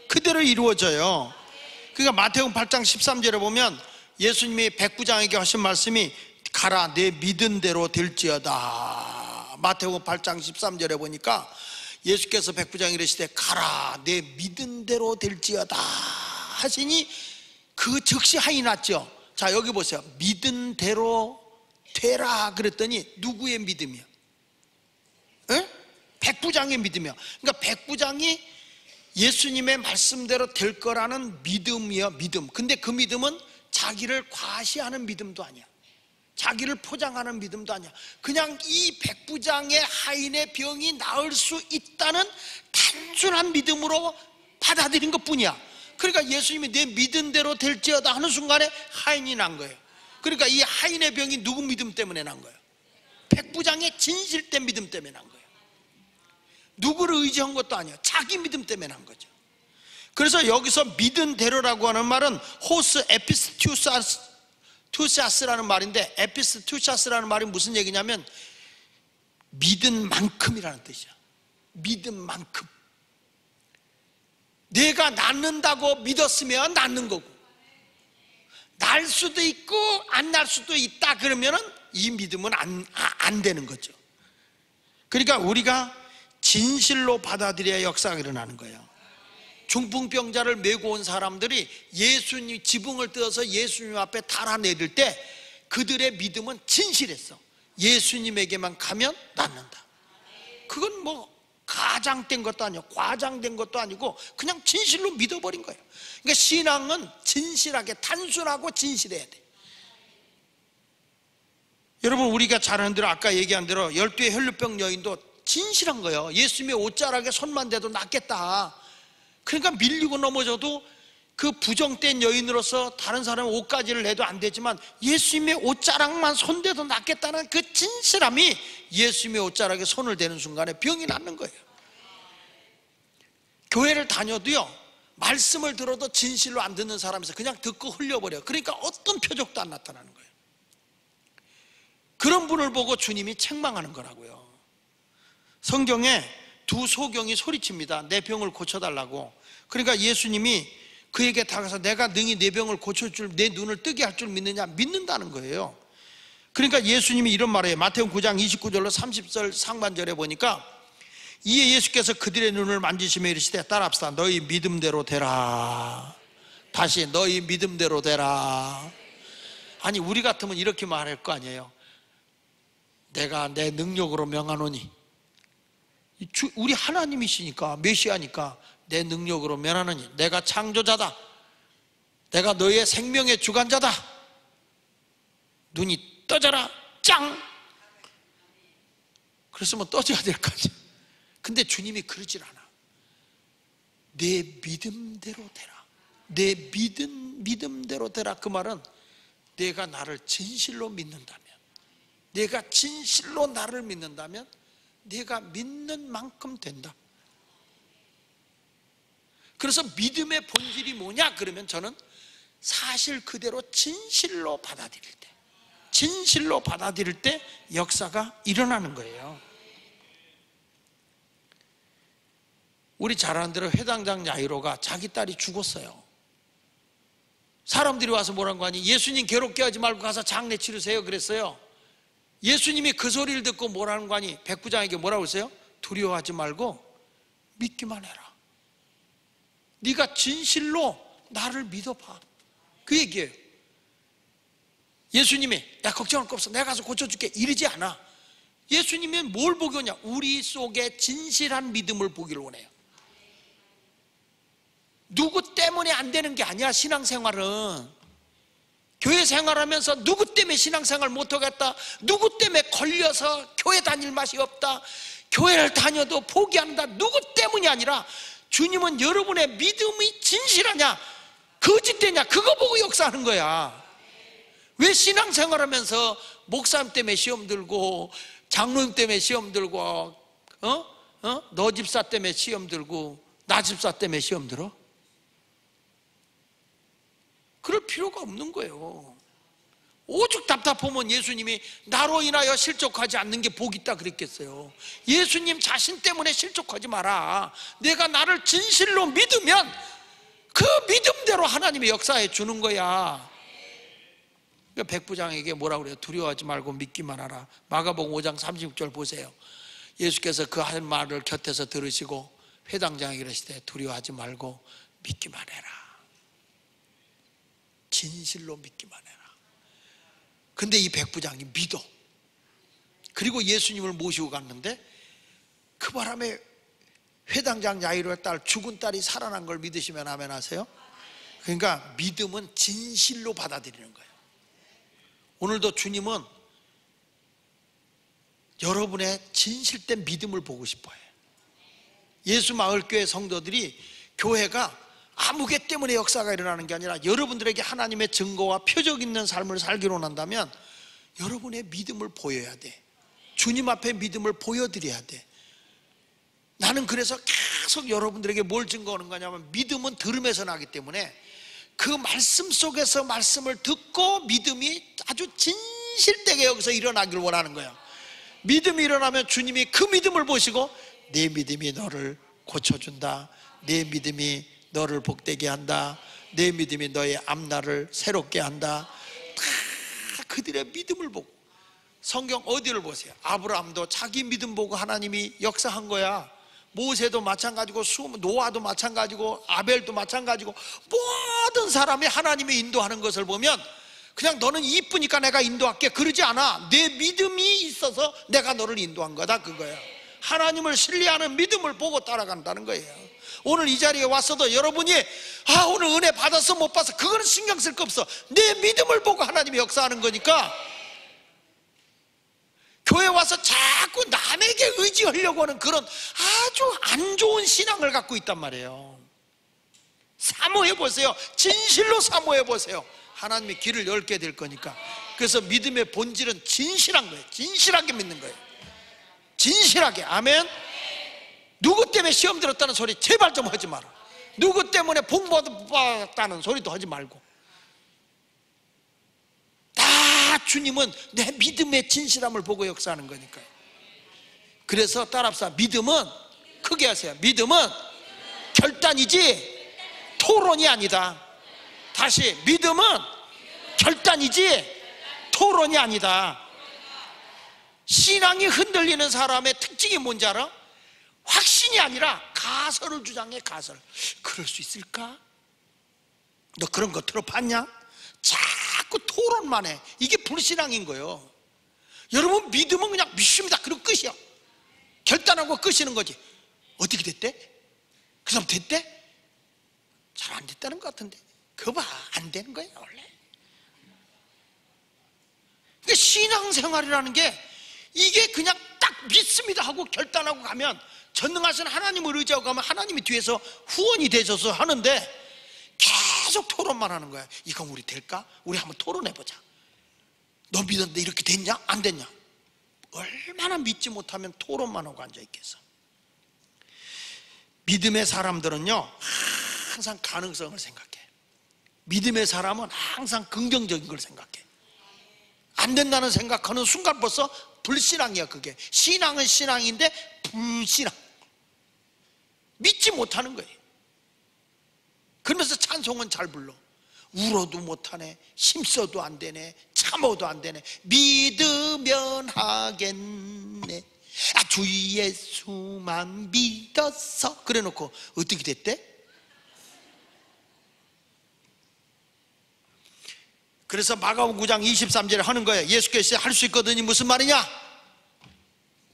그대로 이루어져요. 그러니까 마태복음 8장 13절에 보면 예수님이 백부장에게 하신 말씀이 가라 내 믿은 대로 될지어다. 마태복음 8장 13절에 보니까 예수께서 백부장이 이르시되 가라 내 믿은 대로 될지어다 하시니 그 즉시 하이 났죠. 자 여기 보세요. 믿은 대로 되라 그랬더니 누구의 믿음이야? 에? 백부장의 믿음이야. 그러니까 백부장이 예수님의 말씀대로 될 거라는 믿음이야. 믿음. 근데 그 믿음은 자기를 과시하는 믿음도 아니야. 자기를 포장하는 믿음도 아니야. 그냥 이 백부장의 하인의 병이 나을 수 있다는 단순한 믿음으로 받아들인 것뿐이야. 그러니까 예수님이 내 믿은 대로 될지어다 하는 순간에 하인이 난 거예요. 그러니까 이 하인의 병이 누구 믿음 때문에 난 거예요? 백부장의 진실된 믿음 때문에 난 거예요. 누구를 의지한 것도 아니에요. 자기 믿음 때문에 난 거죠. 그래서 여기서 믿은 대로라고 하는 말은 호스 에피스투샤스라는 말인데, 에피스투샤스라는 말이 무슨 얘기냐면 믿은 만큼이라는 뜻이야. 믿은 만큼. 내가 낫는다고 믿었으면 낫는 거고, 날 수도 있고 안 날 수도 있다 그러면은 이 믿음은 안 되는 거죠. 그러니까 우리가 진실로 받아들여야 역사가 일어나는 거예요. 중풍병자를 메고 온 사람들이 예수님 지붕을 뜯어서 예수님 앞에 달아내릴 때 그들의 믿음은 진실했어. 예수님에게만 가면 낫는다. 그건 뭐 가장된 것도 아니고 과장된 것도 아니고 그냥 진실로 믿어버린 거예요. 그러니까 신앙은 진실하게, 단순하고 진실해야 돼. 여러분, 우리가 잘 아는 대로 아까 얘기한 대로 12의 혈루병 여인도 진실한 거예요. 예수님의 옷자락에 손만 대도 낫겠다. 그러니까 밀리고 넘어져도 그 부정된 여인으로서 다른 사람의 옷가지를 내도 안 되지만 예수님의 옷자락만 손대도 낫겠다는 그 진실함이 예수님의 옷자락에 손을 대는 순간에 병이 낫는 거예요. 교회를 다녀도요, 말씀을 들어도 진실로 안 듣는 사람에서 그냥 듣고 흘려버려요. 그러니까 어떤 표적도 안 나타나는 거예요. 그런 분을 보고 주님이 책망하는 거라고요. 성경에 두 소경이 소리칩니다. 내 병을 고쳐달라고. 그러니까 예수님이 그에게 다가가서 내가 능히 내 병을 고쳐줄, 내 눈을 뜨게 할 줄 믿느냐? 믿는다는 거예요. 그러니까 예수님이 이런 말이에요. 마태복음 9장 29절로 30절 상반절에 보니까 이에 예수께서 그들의 눈을 만지시며 이르시되 따라합시다. 너희 믿음대로 되라. 다시 너희 믿음대로 되라. 아니, 우리 같으면 이렇게 말할 거 아니에요. 내가 내 능력으로 명하노니, 우리 하나님이시니까, 메시아니까 내 능력으로 면하느니, 내가 창조자다, 내가 너의 생명의 주관자다, 눈이 떠져라, 짱! 그랬으면 떠져야 될 거 아니야. 근데 주님이 그러질 않아. 내 믿음대로 되라. 내 믿음대로 되라. 그 말은 내가 나를 진실로 믿는다면, 내가 진실로 나를 믿는다면 내가 믿는 만큼 된다. 그래서 믿음의 본질이 뭐냐? 그러면 저는 사실 그대로 진실로 받아들일 때, 진실로 받아들일 때 역사가 일어나는 거예요. 우리 잘 아는 대로 회당장 야이로가 자기 딸이 죽었어요. 사람들이 와서 뭐라는 거 아니? 예수님 괴롭게 하지 말고 가서 장례 치르세요 그랬어요. 예수님이 그 소리를 듣고 뭐라는 거 아니? 백부장에게 뭐라고 했어요? 두려워하지 말고 믿기만 해라. 네가 진실로 나를 믿어봐. 그 얘기예요. 예수님이 야 걱정할 거 없어 내가 가서 고쳐줄게 이러지 않아. 예수님이 뭘 보기 원하냐? 우리 속에 진실한 믿음을 보기를 원해요. 누구 때문에 안 되는 게 아니야. 신앙생활은 교회 생활하면서 누구 때문에 신앙생활 못하겠다, 누구 때문에 걸려서 교회 다닐 맛이 없다, 교회를 다녀도 포기한다, 누구 때문이 아니라 주님은 여러분의 믿음이 진실하냐 거짓되냐 그거 보고 역사하는 거야. 왜 신앙생활하면서 목사님 때문에 시험 들고 장로님 때문에 시험 들고 너 집사 때문에 시험 들고 나 집사 때문에 시험 들어? 그럴 필요가 없는 거예요. 오죽 답답하면 예수님이 나로 인하여 실족하지 않는 게 복이 있다 그랬겠어요. 예수님 자신 때문에 실족하지 마라. 내가 나를 진실로 믿으면 그 믿음대로 하나님의 역사해 주는 거야. 그러니까 백부장에게 뭐라고 그래요? 두려워하지 말고 믿기만 하라. 마가복음 5장 36절 보세요. 예수께서 그 한 말을 곁에서 들으시고 회당장에게 이르시되 두려워하지 말고 믿기만 해라. 진실로 믿기만 해라. 근데 이 백부장이 믿어. 그리고 예수님을 모시고 갔는데 그 바람에 회당장 야이로의 딸, 죽은 딸이 살아난 걸 믿으시면 아멘 하세요? 그러니까 믿음은 진실로 받아들이는 거예요. 오늘도 주님은 여러분의 진실된 믿음을 보고 싶어요. 예수마을교회 성도들이 교회가 아무개 때문에 역사가 일어나는 게 아니라 여러분들에게 하나님의 증거와 표적 있는 삶을 살기로 한다면 여러분의 믿음을 보여야 돼. 주님 앞에 믿음을 보여드려야 돼. 나는 그래서 계속 여러분들에게 뭘 증거하는 거냐면 믿음은 들음에서 나기 때문에 그 말씀 속에서 말씀을 듣고 믿음이 아주 진실되게 여기서 일어나기를 원하는 거예요. 믿음이 일어나면 주님이 그 믿음을 보시고 내 믿음이 너를 고쳐준다, 내 믿음이 너를 복되게 한다, 내 믿음이 너의 앞날을 새롭게 한다. 다 그들의 믿음을 보고. 성경 어디를 보세요? 아브라함도 자기 믿음 보고 하나님이 역사한 거야. 모세도 마찬가지고 노아도 마찬가지고 아벨도 마찬가지고 모든 사람이 하나님이 인도하는 것을 보면 그냥 너는 이쁘니까 내가 인도할게 그러지 않아. 내 믿음이 있어서 내가 너를 인도한 거다 그거야. 하나님을 신뢰하는 믿음을 보고 따라간다는 거예요. 오늘 이 자리에 왔어도 여러분이 오늘 은혜 받았어 못 받았어 그거는 신경 쓸 거 없어. 내 믿음을 보고 하나님이 역사하는 거니까. 교회 와서 자꾸 남에게 의지하려고 하는 그런 아주 안 좋은 신앙을 갖고 있단 말이에요. 사모해 보세요. 진실로 사모해 보세요. 하나님이 길을 열게 될 거니까. 그래서 믿음의 본질은 진실한 거예요. 진실하게 믿는 거예요. 진실하게. 아멘. 누구 때문에 시험 들었다는 소리 제발 좀 하지 마라. 누구 때문에 복 받았다는 소리도 하지 말고. 다 주님은 내 믿음의 진실함을 보고 역사하는 거니까요. 그래서 따라합시다. 믿음은 크게 하세요. 믿음은 결단이지 토론이 아니다. 다시 믿음은 결단이지 토론이 아니다. 신앙이 흔들리는 사람의 특징이 뭔지 알아? 확신이 아니라 가설을 주장해. 가설. 그럴 수 있을까? 너 그런 거 들어봤냐? 자꾸 토론만 해. 이게 불신앙인 거예요. 여러분 믿음은 그냥 믿습니다 그리고 끝이야. 결단하고 끝이는 거지. 어떻게 됐대? 그 사람 됐대? 잘 안 됐다는 것 같은데. 그거 봐, 안 되는 거예요 원래. 그러니까 신앙생활이라는 게 이게 그냥 딱 믿습니다 하고 결단하고 가면 전능하신 하나님을 의지하고 가면 하나님이 뒤에서 후원이 되셔서 하는데 계속 토론만 하는 거야. 이건 우리 될까? 우리 한번 토론해보자. 너 믿었는데 이렇게 됐냐? 안 됐냐? 얼마나 믿지 못하면 토론만 하고 앉아있겠어. 믿음의 사람들은요 항상 가능성을 생각해. 믿음의 사람은 항상 긍정적인 걸 생각해. 안 된다는 생각하는 순간 벌써 불신앙이야. 그게 신앙은 신앙인데 불신앙, 믿지 못하는 거예요. 그러면서 찬송은 잘 불러. 울어도 못하네, 힘써도 안 되네, 참어도 안 되네, 믿으면 하겠네, 주 예수만 믿었어. 그래 놓고 어떻게 됐대? 그래서 마가복음 9장 23절에 하는 거예요. 예수께서 할 수 있거든요. 무슨 말이냐?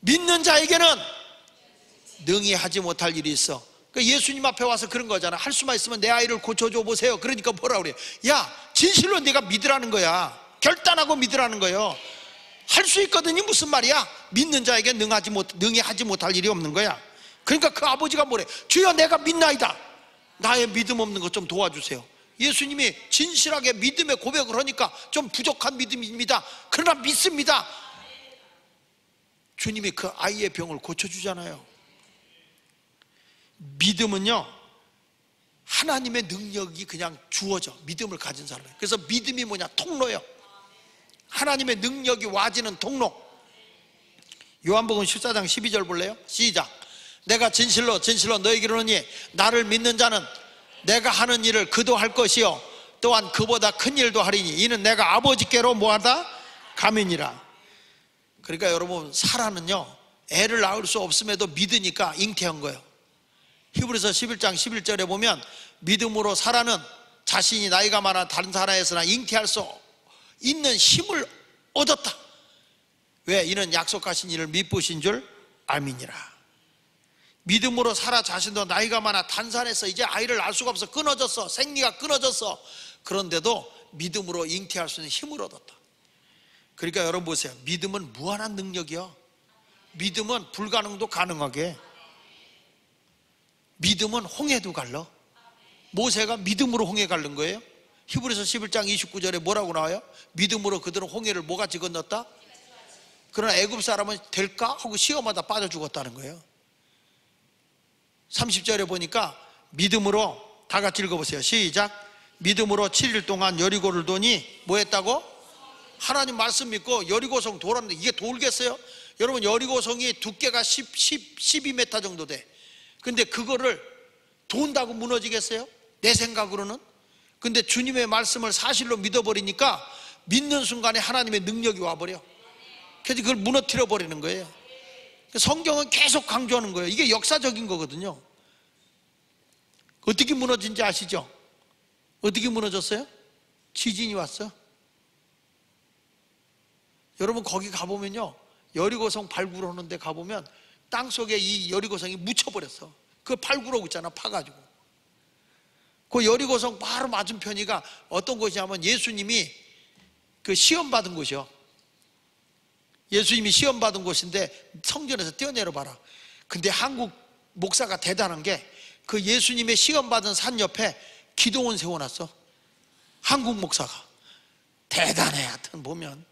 믿는 자에게는 능히 하지 못할 일이 있어. 그러니까 예수님 앞에 와서 그런 거잖아. 할 수만 있으면 내 아이를 고쳐줘 보세요. 그러니까 뭐라 그래? 야, 진실로 네가 믿으라는 거야. 결단하고 믿으라는 거예요. 할 수 있거든요. 무슨 말이야? 믿는 자에게 능히 하지 못할 일이 없는 거야. 그러니까 그 아버지가 뭐래? 주여, 내가 믿나이다. 나의 믿음 없는 것 좀 도와주세요. 예수님이 진실하게 믿음의 고백을 하니까 좀 부족한 믿음입니다. 그러나 믿습니다. 주님이 그 아이의 병을 고쳐주잖아요. 믿음은요, 하나님의 능력이 그냥 주어져. 믿음을 가진 사람. 그래서 믿음이 뭐냐? 통로예요. 하나님의 능력이 와지는 통로. 요한복음 14장 12절 볼래요? 시작. 내가 진실로 너에게 이르노니 나를 믿는 자는 내가 하는 일을 그도 할 것이요 또한 그보다 큰 일도 하리니 이는 내가 아버지께로 뭐하다? 가민이라. 그러니까 여러분, 사라는요, 애를 낳을 수 없음에도 믿으니까 잉태한 거예요. 히브리서 11장 11절에 보면 믿음으로 사라는 자신이 나이가 많아 다른 사람에서나 잉태할 수 있는 힘을 얻었다. 왜? 이는 약속하신 이를 믿으신 줄 알미니라. 믿음으로 사라 자신도 나이가 많아 단산해서 이제 아이를 낳을 수가 없어. 끊어졌어. 생리가 끊어졌어. 그런데도 믿음으로 잉태할 수 있는 힘을 얻었다. 그러니까 여러분 보세요. 믿음은 무한한 능력이요. 믿음은 불가능도 가능하게. 믿음은 홍해도 갈러. 모세가 믿음으로 홍해 갈른 거예요. 히브리서 11장 29절에 뭐라고 나와요? 믿음으로 그들은 홍해를 뭐같이 건넜다? 그러나 애굽 사람은 될까? 하고 시험하다 빠져 죽었다는 거예요. 30절에 보니까 믿음으로, 다 같이 읽어보세요. 시작. 믿음으로 7일 동안 여리고를 도니 뭐 했다고? 하나님 말씀 믿고 여리고성 돌았는데 이게 돌겠어요? 여러분, 여리고성이 두께가 12m 정도 돼. 근데 그거를 돈다고 무너지겠어요? 내 생각으로는. 근데 주님의 말씀을 사실로 믿어버리니까 믿는 순간에 하나님의 능력이 와버려. 그래서 그걸 무너뜨려 버리는 거예요. 성경은 계속 강조하는 거예요. 이게 역사적인 거거든요. 어떻게 무너진지 아시죠? 어떻게 무너졌어요? 지진이 왔어. 여러분, 거기 가보면요, 여리고성 발굴하는 데 가보면 땅속에 이 여리고성이 묻혀버렸어. 그거 발굴하고 있잖아, 파가지고. 그 여리고성 바로 맞은편이가 어떤 곳이냐면 예수님이 그 시험 받은 곳이요. 예수님이 시험 받은 곳인데 성전에서 뛰어내려 봐라. 근데 한국 목사가 대단한 게 그 예수님의 시험 받은 산 옆에 기도원 세워놨어. 한국 목사가. 대단해. 하여튼 보면.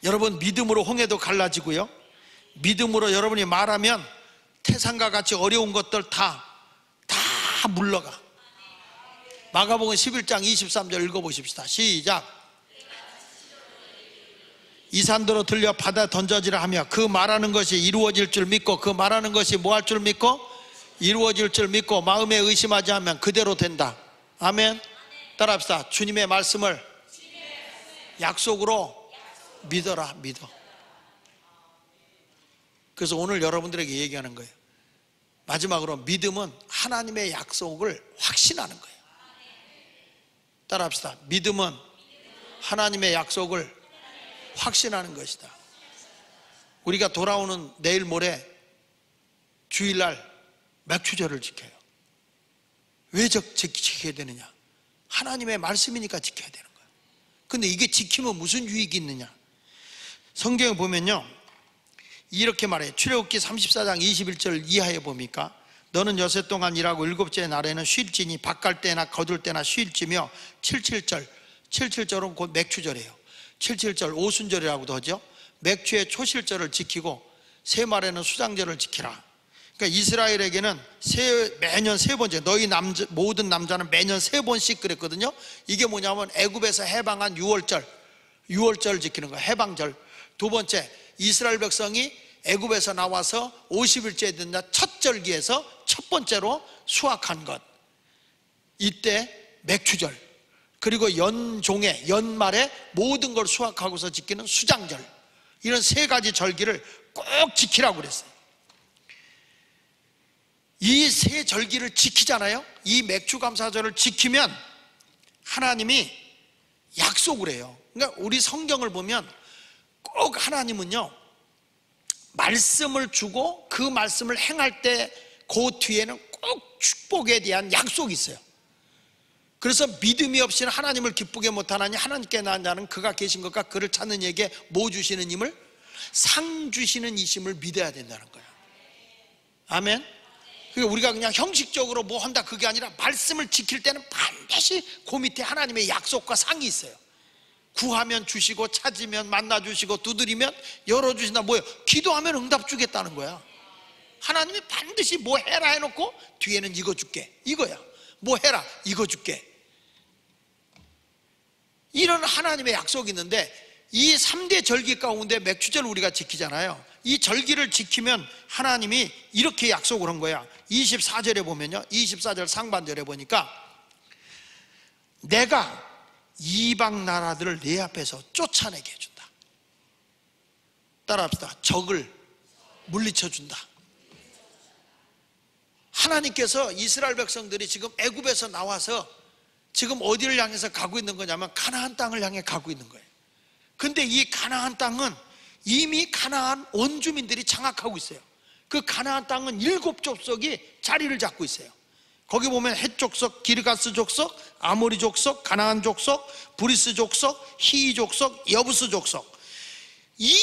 여러분, 믿음으로 홍해도 갈라지고요, 믿음으로 여러분이 말하면 태산과 같이 어려운 것들 다 물러가. 마가복음 11장 23절 읽어보십시다. 시작. 이 산도로 들려 바다에 던져지라 하며 그 말하는 것이 이루어질 줄 믿고, 그 말하는 것이 뭐 할 줄 믿고? 이루어질 줄 믿고 마음에 의심하지 않으면 그대로 된다. 아멘. 따라합시다. 주님의 말씀을 약속으로 믿어라. 믿어. 그래서 오늘 여러분들에게 얘기하는 거예요. 마지막으로, 믿음은 하나님의 약속을 확신하는 거예요. 따라합시다. 믿음은 하나님의 약속을 확신하는 것이다. 우리가 돌아오는 내일 모레 주일날 맥주절을 지켜요. 왜 지켜야 되느냐? 하나님의 말씀이니까 지켜야 되는 거예요. 근데 이게 지키면 무슨 유익이 있느냐? 성경에 보면요, 이렇게 말해요. 출애굽기 34장 21절 이하에 보니까 너는 여세 동안 일하고 일곱째 날에는 쉴지니 밭갈 때나 거둘 때나 쉴지며 77절은 곧 맥주절이에요. 77절 오순절이라고도 하죠. 맥주의 초실절을 지키고 세말에는 수장절을 지키라. 그러니까 이스라엘에게는 매년 세 번째, 너희 모든 남자는 매년 세 번씩 그랬거든요. 이게 뭐냐면 애굽에서 해방한 6월절 지키는 거예요. 해방절. 두 번째, 이스라엘 백성이 애굽에서 나와서 50일째 된 날 첫 절기에서 첫 번째로 수확한 것. 이때 맥추절, 그리고 연종에 연말에 모든 걸 수확하고서 지키는 수장절, 이런 세 가지 절기를 꼭 지키라고 그랬어요. 이 세 절기를 지키잖아요. 이 맥추감사절을 지키면 하나님이 약속을 해요. 그러니까 우리 성경을 보면 꼭 하나님은요, 말씀을 주고 그 말씀을 행할 때 그 뒤에는 꼭 축복에 대한 약속이 있어요. 그래서 믿음이 없이는 하나님을 기쁘게 못하나니 하나님께 난 자는 그가 계신 것과 그를 찾는 이에게 뭐 주시는 힘을? 상 주시는 이심을 믿어야 된다는 거예요. 아멘. 그러니까 우리가 그냥 형식적으로 뭐 한다 그게 아니라 말씀을 지킬 때는 반드시 그 밑에 하나님의 약속과 상이 있어요. 구하면 주시고 찾으면 만나 주시고 두드리면 열어주신다. 뭐예요? 기도하면 응답 주겠다는 거야. 하나님이 반드시 뭐 해라 해놓고 뒤에는 이거 줄게, 이거야. 뭐 해라, 이거 줄게. 이런 하나님의 약속이 있는데, 이 3대 절기 가운데 맥추절 우리가 지키잖아요. 이 절기를 지키면 하나님이 이렇게 약속을 한 거야. 24절에 보면요, 24절 상반절에 보니까 내가 이방 나라들을 내 앞에서 쫓아내게 해준다. 따라합시다. 적을 물리쳐준다. 하나님께서 이스라엘 백성들이 지금 애굽에서 나와서 지금 어디를 향해서 가고 있는 거냐면 가나안 땅을 향해 가고 있는 거예요. 근데 이 가나안 땅은 이미 가나안 원주민들이 장악하고 있어요. 그 가나안 땅은 7족속이 자리를 잡고 있어요. 거기 보면 헷 족속, 기르가스 족속, 아모리 족속, 가나안 족속, 브리스 족속, 히이 족속, 여부스 족속, 이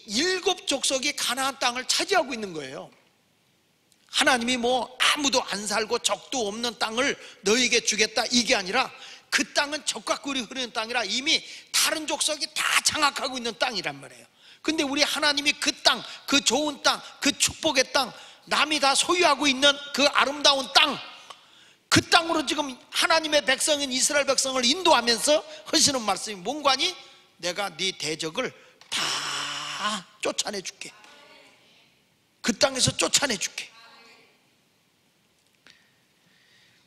7족속이 가나안 땅을 차지하고 있는 거예요. 하나님이 뭐 아무도 안 살고 적도 없는 땅을 너에게 주겠다 이게 아니라 그 땅은 적과 꿀이 흐르는 땅이라 이미 다른 족속이 다 장악하고 있는 땅이란 말이에요. 근데 우리 하나님이 그 땅, 그 좋은 땅, 그 축복의 땅, 남이 다 소유하고 있는 그 아름다운 땅, 그 땅으로 지금 하나님의 백성인 이스라엘 백성을 인도하면서 하시는 말씀이 뭔가니? 내가 네 대적을 다 쫓아내 줄게. 그 땅에서 쫓아내 줄게.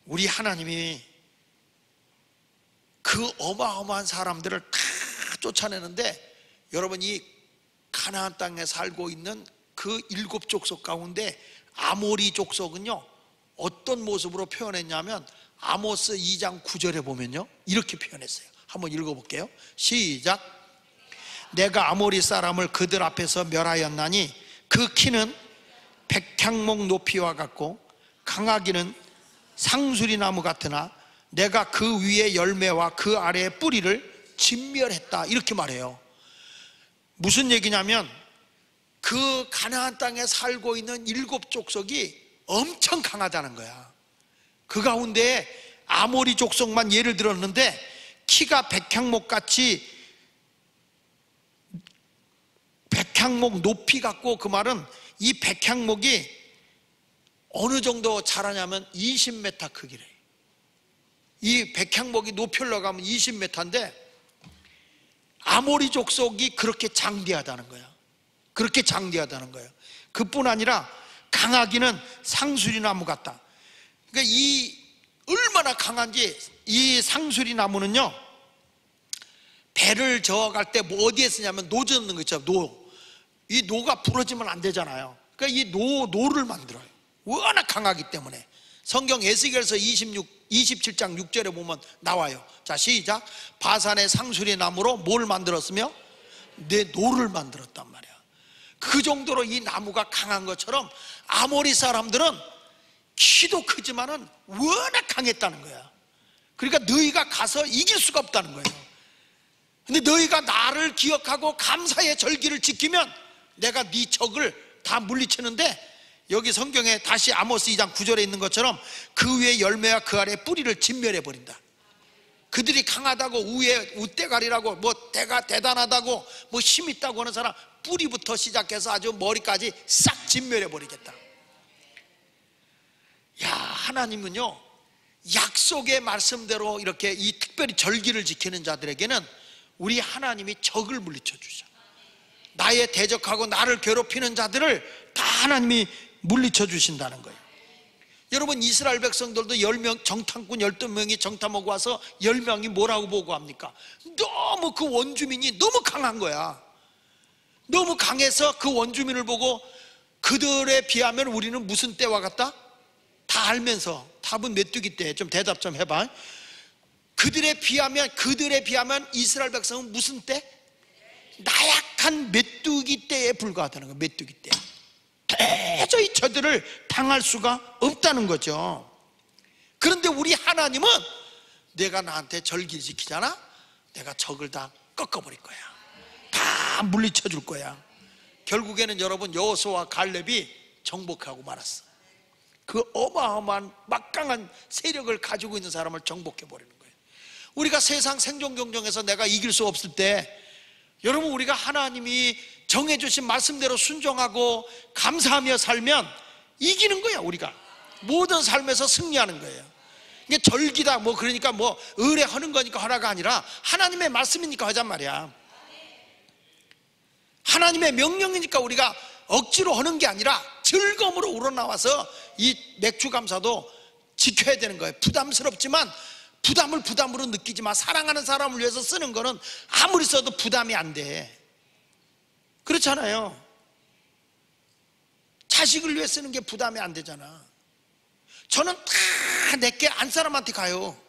우리 하나님이 그 어마어마한 사람들을 다 쫓아내는데, 여러분 이 가나안 땅에 살고 있는 그 7족속 가운데 아모리 족속은요 어떤 모습으로 표현했냐면, 아모스 2장 9절에 보면요 이렇게 표현했어요. 한번 읽어볼게요. 시작. 내가 아모리 사람을 그들 앞에서 멸하였나니 그 키는 백향목 높이와 같고 강하기는 상수리나무 같으나 내가 그 위에 열매와 그 아래의 뿌리를 진멸했다. 이렇게 말해요. 무슨 얘기냐면 그 가나안 땅에 살고 있는 7족속이 엄청 강하다는 거야. 그 가운데 아모리 족속만 예를 들었는데 키가 백향목같이, 백향목 높이 같고, 그 말은 이 백향목이 어느 정도 자라냐면 20m 크기래. 이 백향목이 높이 올라가면 20m인데 아모리 족속이 그렇게 장대하다는 거야. 그렇게 장대하다는 거예요. 그뿐 아니라 강하기는 상수리나무 같다. 그러니까 이 얼마나 강한지, 이 상수리나무는요 배를 저어갈 때 뭐 어디에 쓰냐면 노 젓는 거 있죠. 노. 이 노가 부러지면 안 되잖아요. 그러니까 이 노를 만들어요. 워낙 강하기 때문에. 성경 에스겔서 27장 6절에 보면 나와요. 자, 시작. 바산의 상수리 나무로 뭘 만들었으며? 내 노를 만들었단 말이야. 그 정도로 이 나무가 강한 것처럼 아모리 사람들은 키도 크지만은 워낙 강했다는 거야. 그러니까 너희가 가서 이길 수가 없다는 거예요. 근데 너희가 나를 기억하고 감사의 절기를 지키면 내가 네 적을 다 물리치는데, 여기 성경에 다시 아모스 2장 9절에 있는 것처럼 그 위에 열매와 그 아래 뿌리를 진멸해 버린다. 그들이 강하다고 우대가리라고 뭐 대가 대단하다고 뭐 힘 있다고 하는 사람 뿌리부터 시작해서 아주 머리까지 싹 진멸해 버리겠다. 야, 하나님은요 약속의 말씀대로 이렇게 이 특별히 절기를 지키는 자들에게는 우리 하나님이 적을 물리쳐 주셔. 나의 대적하고 나를 괴롭히는 자들을 다 하나님이 물리쳐 주신다는 거예요. 여러분 이스라엘 백성들도 10명 정탐꾼 12명이 정탐하고 와서 10명이 뭐라고 보고합니까? 너무 그 원주민이 너무 강한 거야. 너무 강해서 그 원주민을 보고 그들에 비하면 우리는 무슨 때와 같다? 다 알면서 답은 메뚜기 때. 좀 대답 좀 해봐. 그들에 비하면 이스라엘 백성은 무슨 때? 나약한 메뚜기 때에 불과하다는 거예요. 메뚜기 때. 도저히 저들을 당할 수가 없다는 거죠. 그런데 우리 하나님은 내가 나한테 절기를 지키잖아? 내가 적을 다 꺾어버릴 거야. 다 물리쳐 줄 거야. 결국에는 여러분 여호수아와 갈렙이 정복하고 말았어. 그 어마어마한 막강한 세력을 가지고 있는 사람을 정복해버리는 거예요. 우리가 세상 생존 경쟁에서 내가 이길 수 없을 때 여러분 우리가 하나님이 정해주신 말씀대로 순종하고 감사하며 살면 이기는 거야. 우리가 모든 삶에서 승리하는 거예요. 이게 절기다 뭐 그러니까 뭐 의뢰하는 거니까 하라가 아니라 하나님의 말씀이니까 하잔 말이야. 하나님의 명령이니까 우리가 억지로 하는 게 아니라 즐거움으로 우러나와서 이 맥주 감사도 지켜야 되는 거예요. 부담스럽지만 부담을 부담으로 느끼지만 사랑하는 사람을 위해서 쓰는 거는 아무리 써도 부담이 안 돼. 그렇잖아요. 자식을 위해 쓰는 게 부담이 안 되잖아. 저는 다 내게 안 사람한테 가요.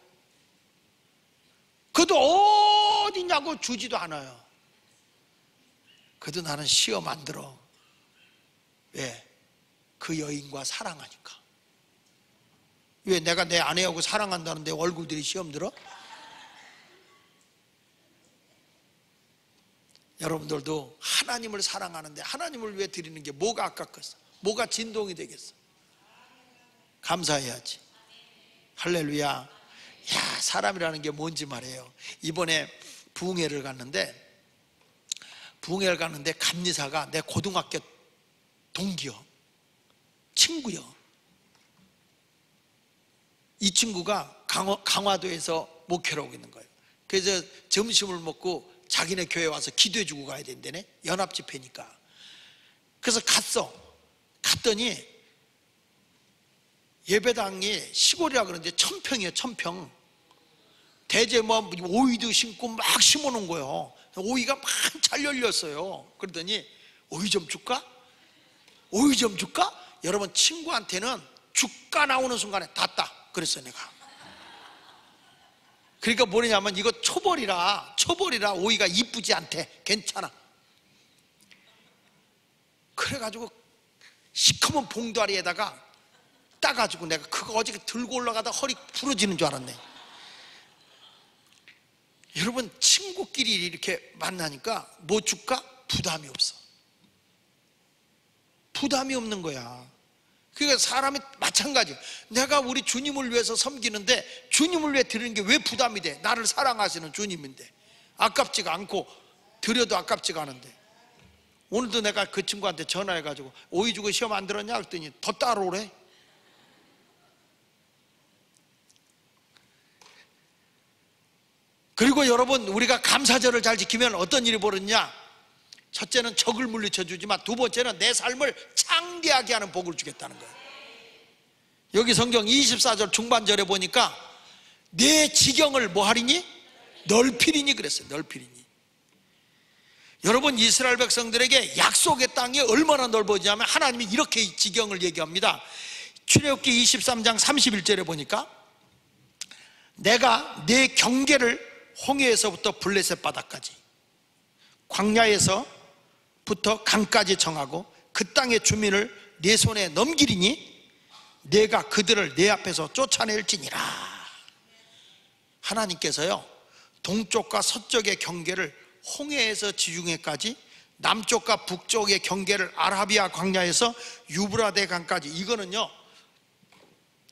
그것도 어디냐고 주지도 않아요. 그래도 나는 시험 안 들어. 왜? 그 여인과 사랑하니까. 왜? 내가 내 아내하고 사랑한다는데 얼굴들이 시험 들어? 여러분들도 하나님을 사랑하는데 하나님을 위해 드리는 게 뭐가 아깝겠어? 뭐가 진동이 되겠어? 감사해야지. 할렐루야. 야, 사람이라는 게 뭔지 말이에요. 이번에 부흥회를 갔는데 감리사가 내 고등학교 동기요, 친구요. 이 친구가 강화도에서 목회를 하고 있는 거예요. 그래서 점심을 먹고 자기네 교회 와서 기도해 주고 가야 된다네. 연합집회니까. 그래서 갔더니 예배당이 시골이라 그러는데 1000평이에요. 1000평. 대제 뭐 오이도 심고 막 심어 놓은 거예요. 오이가 막 잘 열렸어요. 그러더니 오이 좀 줄까? 오이 좀 줄까? 여러분 친구한테는 주가 나오는 순간에 닿다 그랬어요. 내가. 그러니까 뭐냐면 이거 초벌이라 오이가 이쁘지 않대. 괜찮아. 그래가지고 시커먼 봉다리에다가 따가지고 내가 그거 어저께 들고 올라가다 허리 부러지는 줄 알았네. 여러분 친구끼리 이렇게 만나니까 뭐 줄까? 부담이 없어. 부담이 없는 거야. 그러니까 사람이 마찬가지. 내가 우리 주님을 위해서 섬기는데 주님을 위해 드리는 게 왜 부담이 돼? 나를 사랑하시는 주님인데 아깝지가 않고 드려도 아깝지가 않은데. 오늘도 내가 그 친구한테 전화해가지고 오이 주고 시험 안 들었냐 그랬더니 더 따라오래. 그리고 여러분 우리가 감사절을 잘 지키면 어떤 일이 벌어지냐? 첫째는 적을 물리쳐 주지만 두 번째는 내 삶을 창대하게 하는 복을 주겠다는 거예요. 여기 성경 24절 중반절에 보니까 내 지경을 뭐 하리니? 넓히리니 그랬어요. 넓히리니. 여러분 이스라엘 백성들에게 약속의 땅이 얼마나 넓어지냐면 하나님이 이렇게 지경을 얘기합니다. 출애굽기 23장 31절에 보니까 내가 내 경계를 홍해에서부터 블레셋 바다까지 광야에서부터 강까지 정하고 그 땅의 주민을 내 손에 넘기리니 내가 그들을 내 앞에서 쫓아낼지니라. 하나님께서요 동쪽과 서쪽의 경계를 홍해에서 지중해까지, 남쪽과 북쪽의 경계를 아라비아 광야에서 유브라데 강까지, 이거는요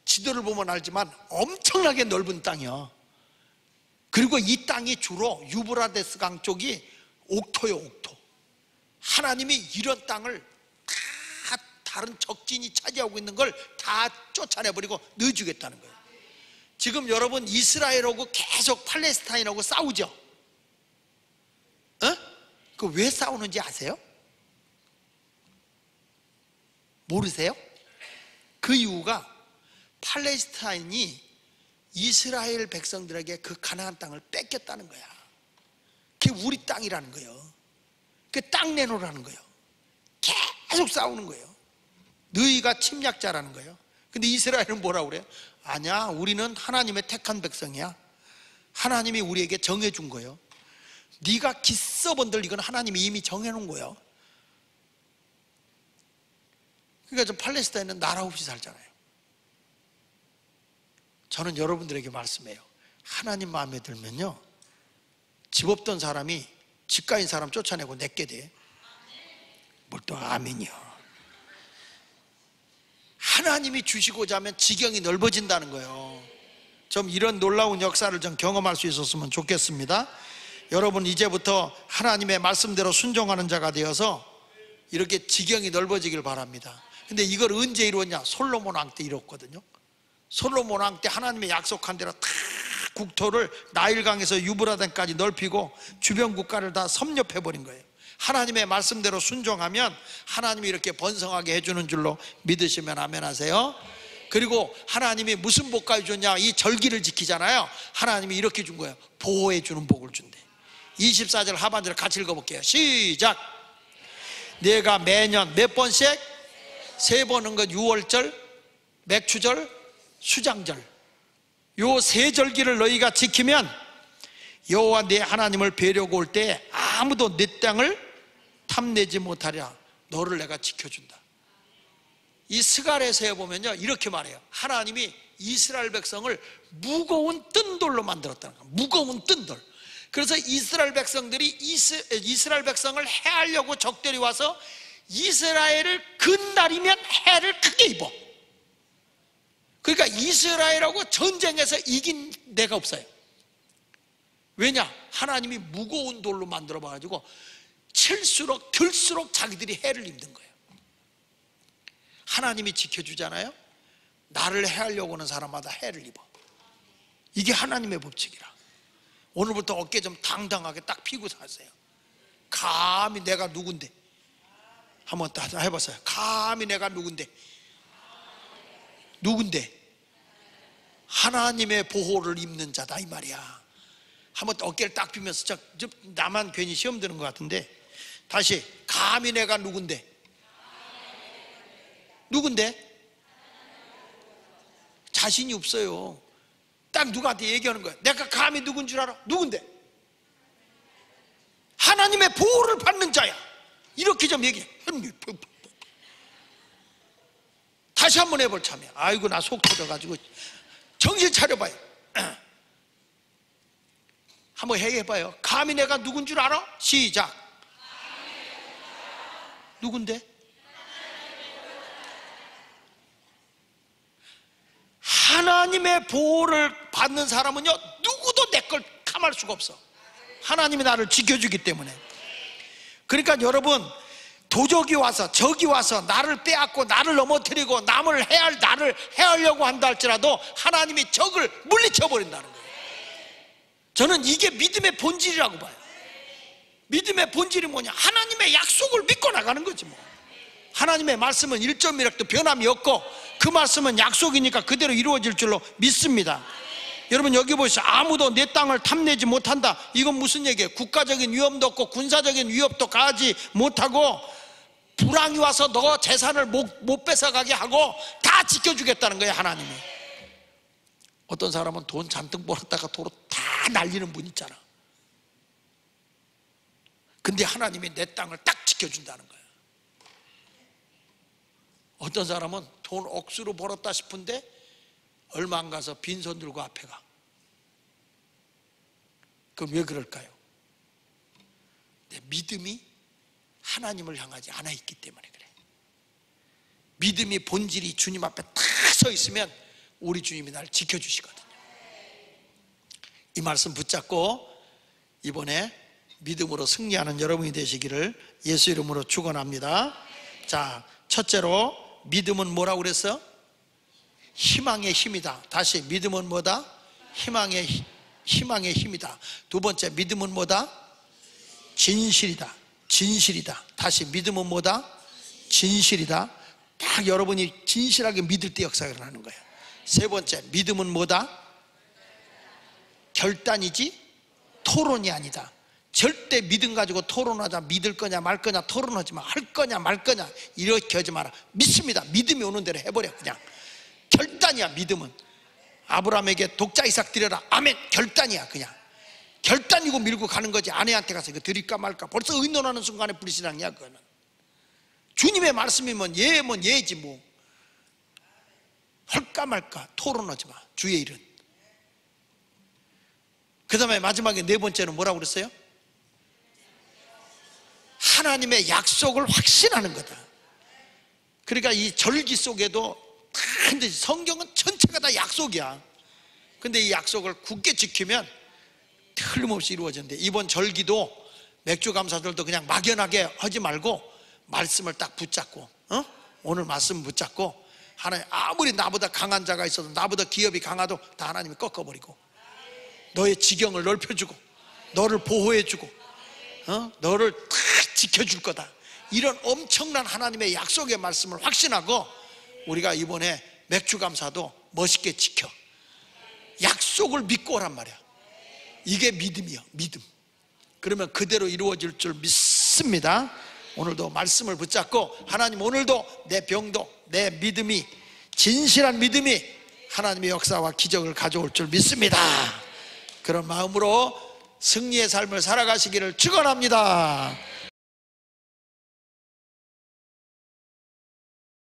지도를 보면 알지만 엄청나게 넓은 땅이요. 그리고 이 땅이 주로 유브라데스 강 쪽이 옥토요. 옥토. 하나님이 이런 땅을 다 다른 적진이 차지하고 있는 걸 다 쫓아내버리고 넣어주겠다는 거예요. 지금 여러분 이스라엘하고 계속 팔레스타인하고 싸우죠. 그 왜 싸우는지 아세요? 모르세요? 그 이유가 팔레스타인이 이스라엘 백성들에게 그 가나안 땅을 뺏겼다는 거야. 그게 우리 땅이라는 거예요. 그 땅 내놓으라는 거예요. 계속 싸우는 거예요. 너희가 침략자라는 거예요. 근데 이스라엘은 뭐라고 그래요? 아니야, 우리는 하나님의 택한 백성이야. 하나님이 우리에게 정해준 거예요. 네가 기써본들 이건 하나님이 이미 정해놓은 거예요. 그러니까 저 팔레스타인은 나라 없이 살잖아요. 저는 여러분들에게 말씀해요. 하나님 마음에 들면요, 집 없던 사람이 집가인 사람 쫓아내고 내게 돼. 뭘 또 아멘이요. 하나님이 주시고자 하면 지경이 넓어진다는 거예요. 좀 이런 놀라운 역사를 좀 경험할 수 있었으면 좋겠습니다. 여러분 이제부터 하나님의 말씀대로 순종하는 자가 되어서 이렇게 지경이 넓어지길 바랍니다. 근데 이걸 언제 이루었냐? 솔로몬 왕 때 이뤘거든요. 솔로몬 왕 때 하나님의 약속한 대로 다 국토를 나일강에서 유브라데까지 넓히고 주변 국가를 다 섭렵해버린 거예요. 하나님의 말씀대로 순종하면 하나님이 이렇게 번성하게 해주는 줄로 믿으시면 아멘 하세요. 그리고 하나님이 무슨 복까지 줬냐? 이 절기를 지키잖아요. 하나님이 이렇게 준 거예요. 보호해 주는 복을 준대. 24절 하반절을 같이 읽어볼게요. 시작. 내가 매년 몇 번씩? 3번은 것 6월절, 맥추절, 수장절, 요 3절기를 너희가 지키면 여호와 내 하나님을 뵈려고 올 때 아무도 내 땅을 탐내지 못하랴. 너를 내가 지켜준다. 이 스가랴서에 보면요 이렇게 말해요. 하나님이 이스라엘 백성을 무거운 뜬돌로 만들었다는 거예요. 무거운 뜬돌. 그래서 이스라엘 백성들이 이스라엘 백성을 해하려고 적들이 와서 이스라엘을 근날이면 해를 크게 입어. 그러니까 이스라엘하고 전쟁에서 이긴 데가 없어요. 왜냐? 하나님이 무거운 돌로 만들어 봐가지고 칠수록 들수록 자기들이 해를 입는 거예요. 하나님이 지켜주잖아요. 나를 해하려고 하는 사람마다 해를 입어. 이게 하나님의 법칙이라. 오늘부터 어깨 좀 당당하게 딱 피고 사세요. 감히 내가 누군데? 한번 다 해봤어요. 감히 내가 누군데? 누군데? 하나님의 보호를 입는 자다 이 말이야. 한번 어깨를 딱 피면서 나만 괜히 시험 드는 것 같은데 다시 감히 내가 누군데? 누군데? 자신이 없어요. 딱 누구한테 얘기하는 거야. 내가 감히 누군 줄 알아? 누군데? 하나님의 보호를 받는 자야. 이렇게 좀 얘기해. 다시 한번 해볼 참이야. 아이고 나 속 터져가지고 정신 차려봐요. 한번 해봐요. 감히 내가 누군 줄 알아? 시작. 누군데? 하나님의 보호를 받는 사람은요 누구도 내 걸 탐할 수가 없어. 하나님이 나를 지켜주기 때문에. 그러니까 여러분 도적이 와서 적이 와서 나를 빼앗고 나를 넘어뜨리고 나를 해하려고 한다 할지라도 하나님이 적을 물리쳐 버린다는 거예요. 저는 이게 믿음의 본질이라고 봐요. 믿음의 본질이 뭐냐? 하나님의 약속을 믿고 나가는 거지 뭐. 하나님의 말씀은 1.1획도 변함이 없고 그 말씀은 약속이니까 그대로 이루어질 줄로 믿습니다. 여러분 여기 보시죠. 아무도 내 땅을 탐내지 못한다. 이건 무슨 얘기예요? 국가적인 위험도 없고 군사적인 위협도 가하지 못하고 불황이 와서 너 재산을 못 뺏어가게 하고 다 지켜주겠다는 거예요. 하나님이. 어떤 사람은 돈 잔뜩 벌었다가 도로 다 날리는 분 있잖아. 근데 하나님이 내 땅을 딱 지켜준다는 거예요. 어떤 사람은 돈 억수로 벌었다 싶은데 얼마 안 가서 빈손 들고 앞에 가. 그럼 왜 그럴까요? 내 믿음이 하나님을 향하지 않아 있기 때문에 그래. 믿음이 본질이 주님 앞에 딱 서 있으면 우리 주님이 날 지켜주시거든요. 이 말씀 붙잡고 이번에 믿음으로 승리하는 여러분이 되시기를 예수 이름으로 축원합니다. 자, 첫째로 믿음은 뭐라고 그랬어요? 희망의 힘이다. 다시 믿음은 뭐다? 희망의 힘이다. 두 번째 믿음은 뭐다? 진실이다. 진실이다. 다시 믿음은 뭐다? 진실이다. 딱 여러분이 진실하게 믿을 때 역사가 일어나는 거예요. 세 번째, 믿음은 뭐다? 결단이지 토론이 아니다. 절대 믿음 가지고 토론하자. 믿을 거냐 말 거냐 토론하지 마. 할 거냐 말 거냐 이렇게 하지 마라. 믿습니다. 믿음이 오는 대로 해버려. 그냥 결단이야. 믿음은 아브라함에게 독자 이삭 드려라. 아멘. 결단이야. 그냥 결단이고 밀고 가는 거지. 아내한테 가서 이거 드릴까 말까 벌써 의논하는 순간에 불신앙이야. 그거는 주님의 말씀이면 예면 예지 뭐. 할까 말까 토론하지 마. 주의 일은. 그 다음에 마지막에 네 번째는 뭐라고 그랬어요? 하나님의 약속을 확신하는 거다. 그러니까 이 절기 속에도 근데 성경은 전체가 다 약속이야. 근데 이 약속을 굳게 지키면 틀림없이 이루어진대. 이번 절기도 맥주감사들도 그냥 막연하게 하지 말고 말씀을 딱 붙잡고, 오늘 말씀 붙잡고, 하나님 아무리 나보다 강한 자가 있어도 나보다 기업이 강하도 다 하나님이 꺾어버리고 너의 지경을 넓혀주고 너를 보호해주고 너를 다 지켜줄 거다. 이런 엄청난 하나님의 약속의 말씀을 확신하고 우리가 이번에 맥주감사도 멋있게 지켜 약속을 믿고 오란 말이야. 이게 믿음이야. 믿음. 그러면 그대로 이루어질 줄 믿습니다. 오늘도 말씀을 붙잡고 하나님 오늘도 내 병도 내 믿음이 진실한 믿음이 하나님의 역사와 기적을 가져올 줄 믿습니다. 그런 마음으로 승리의 삶을 살아가시기를 축원합니다.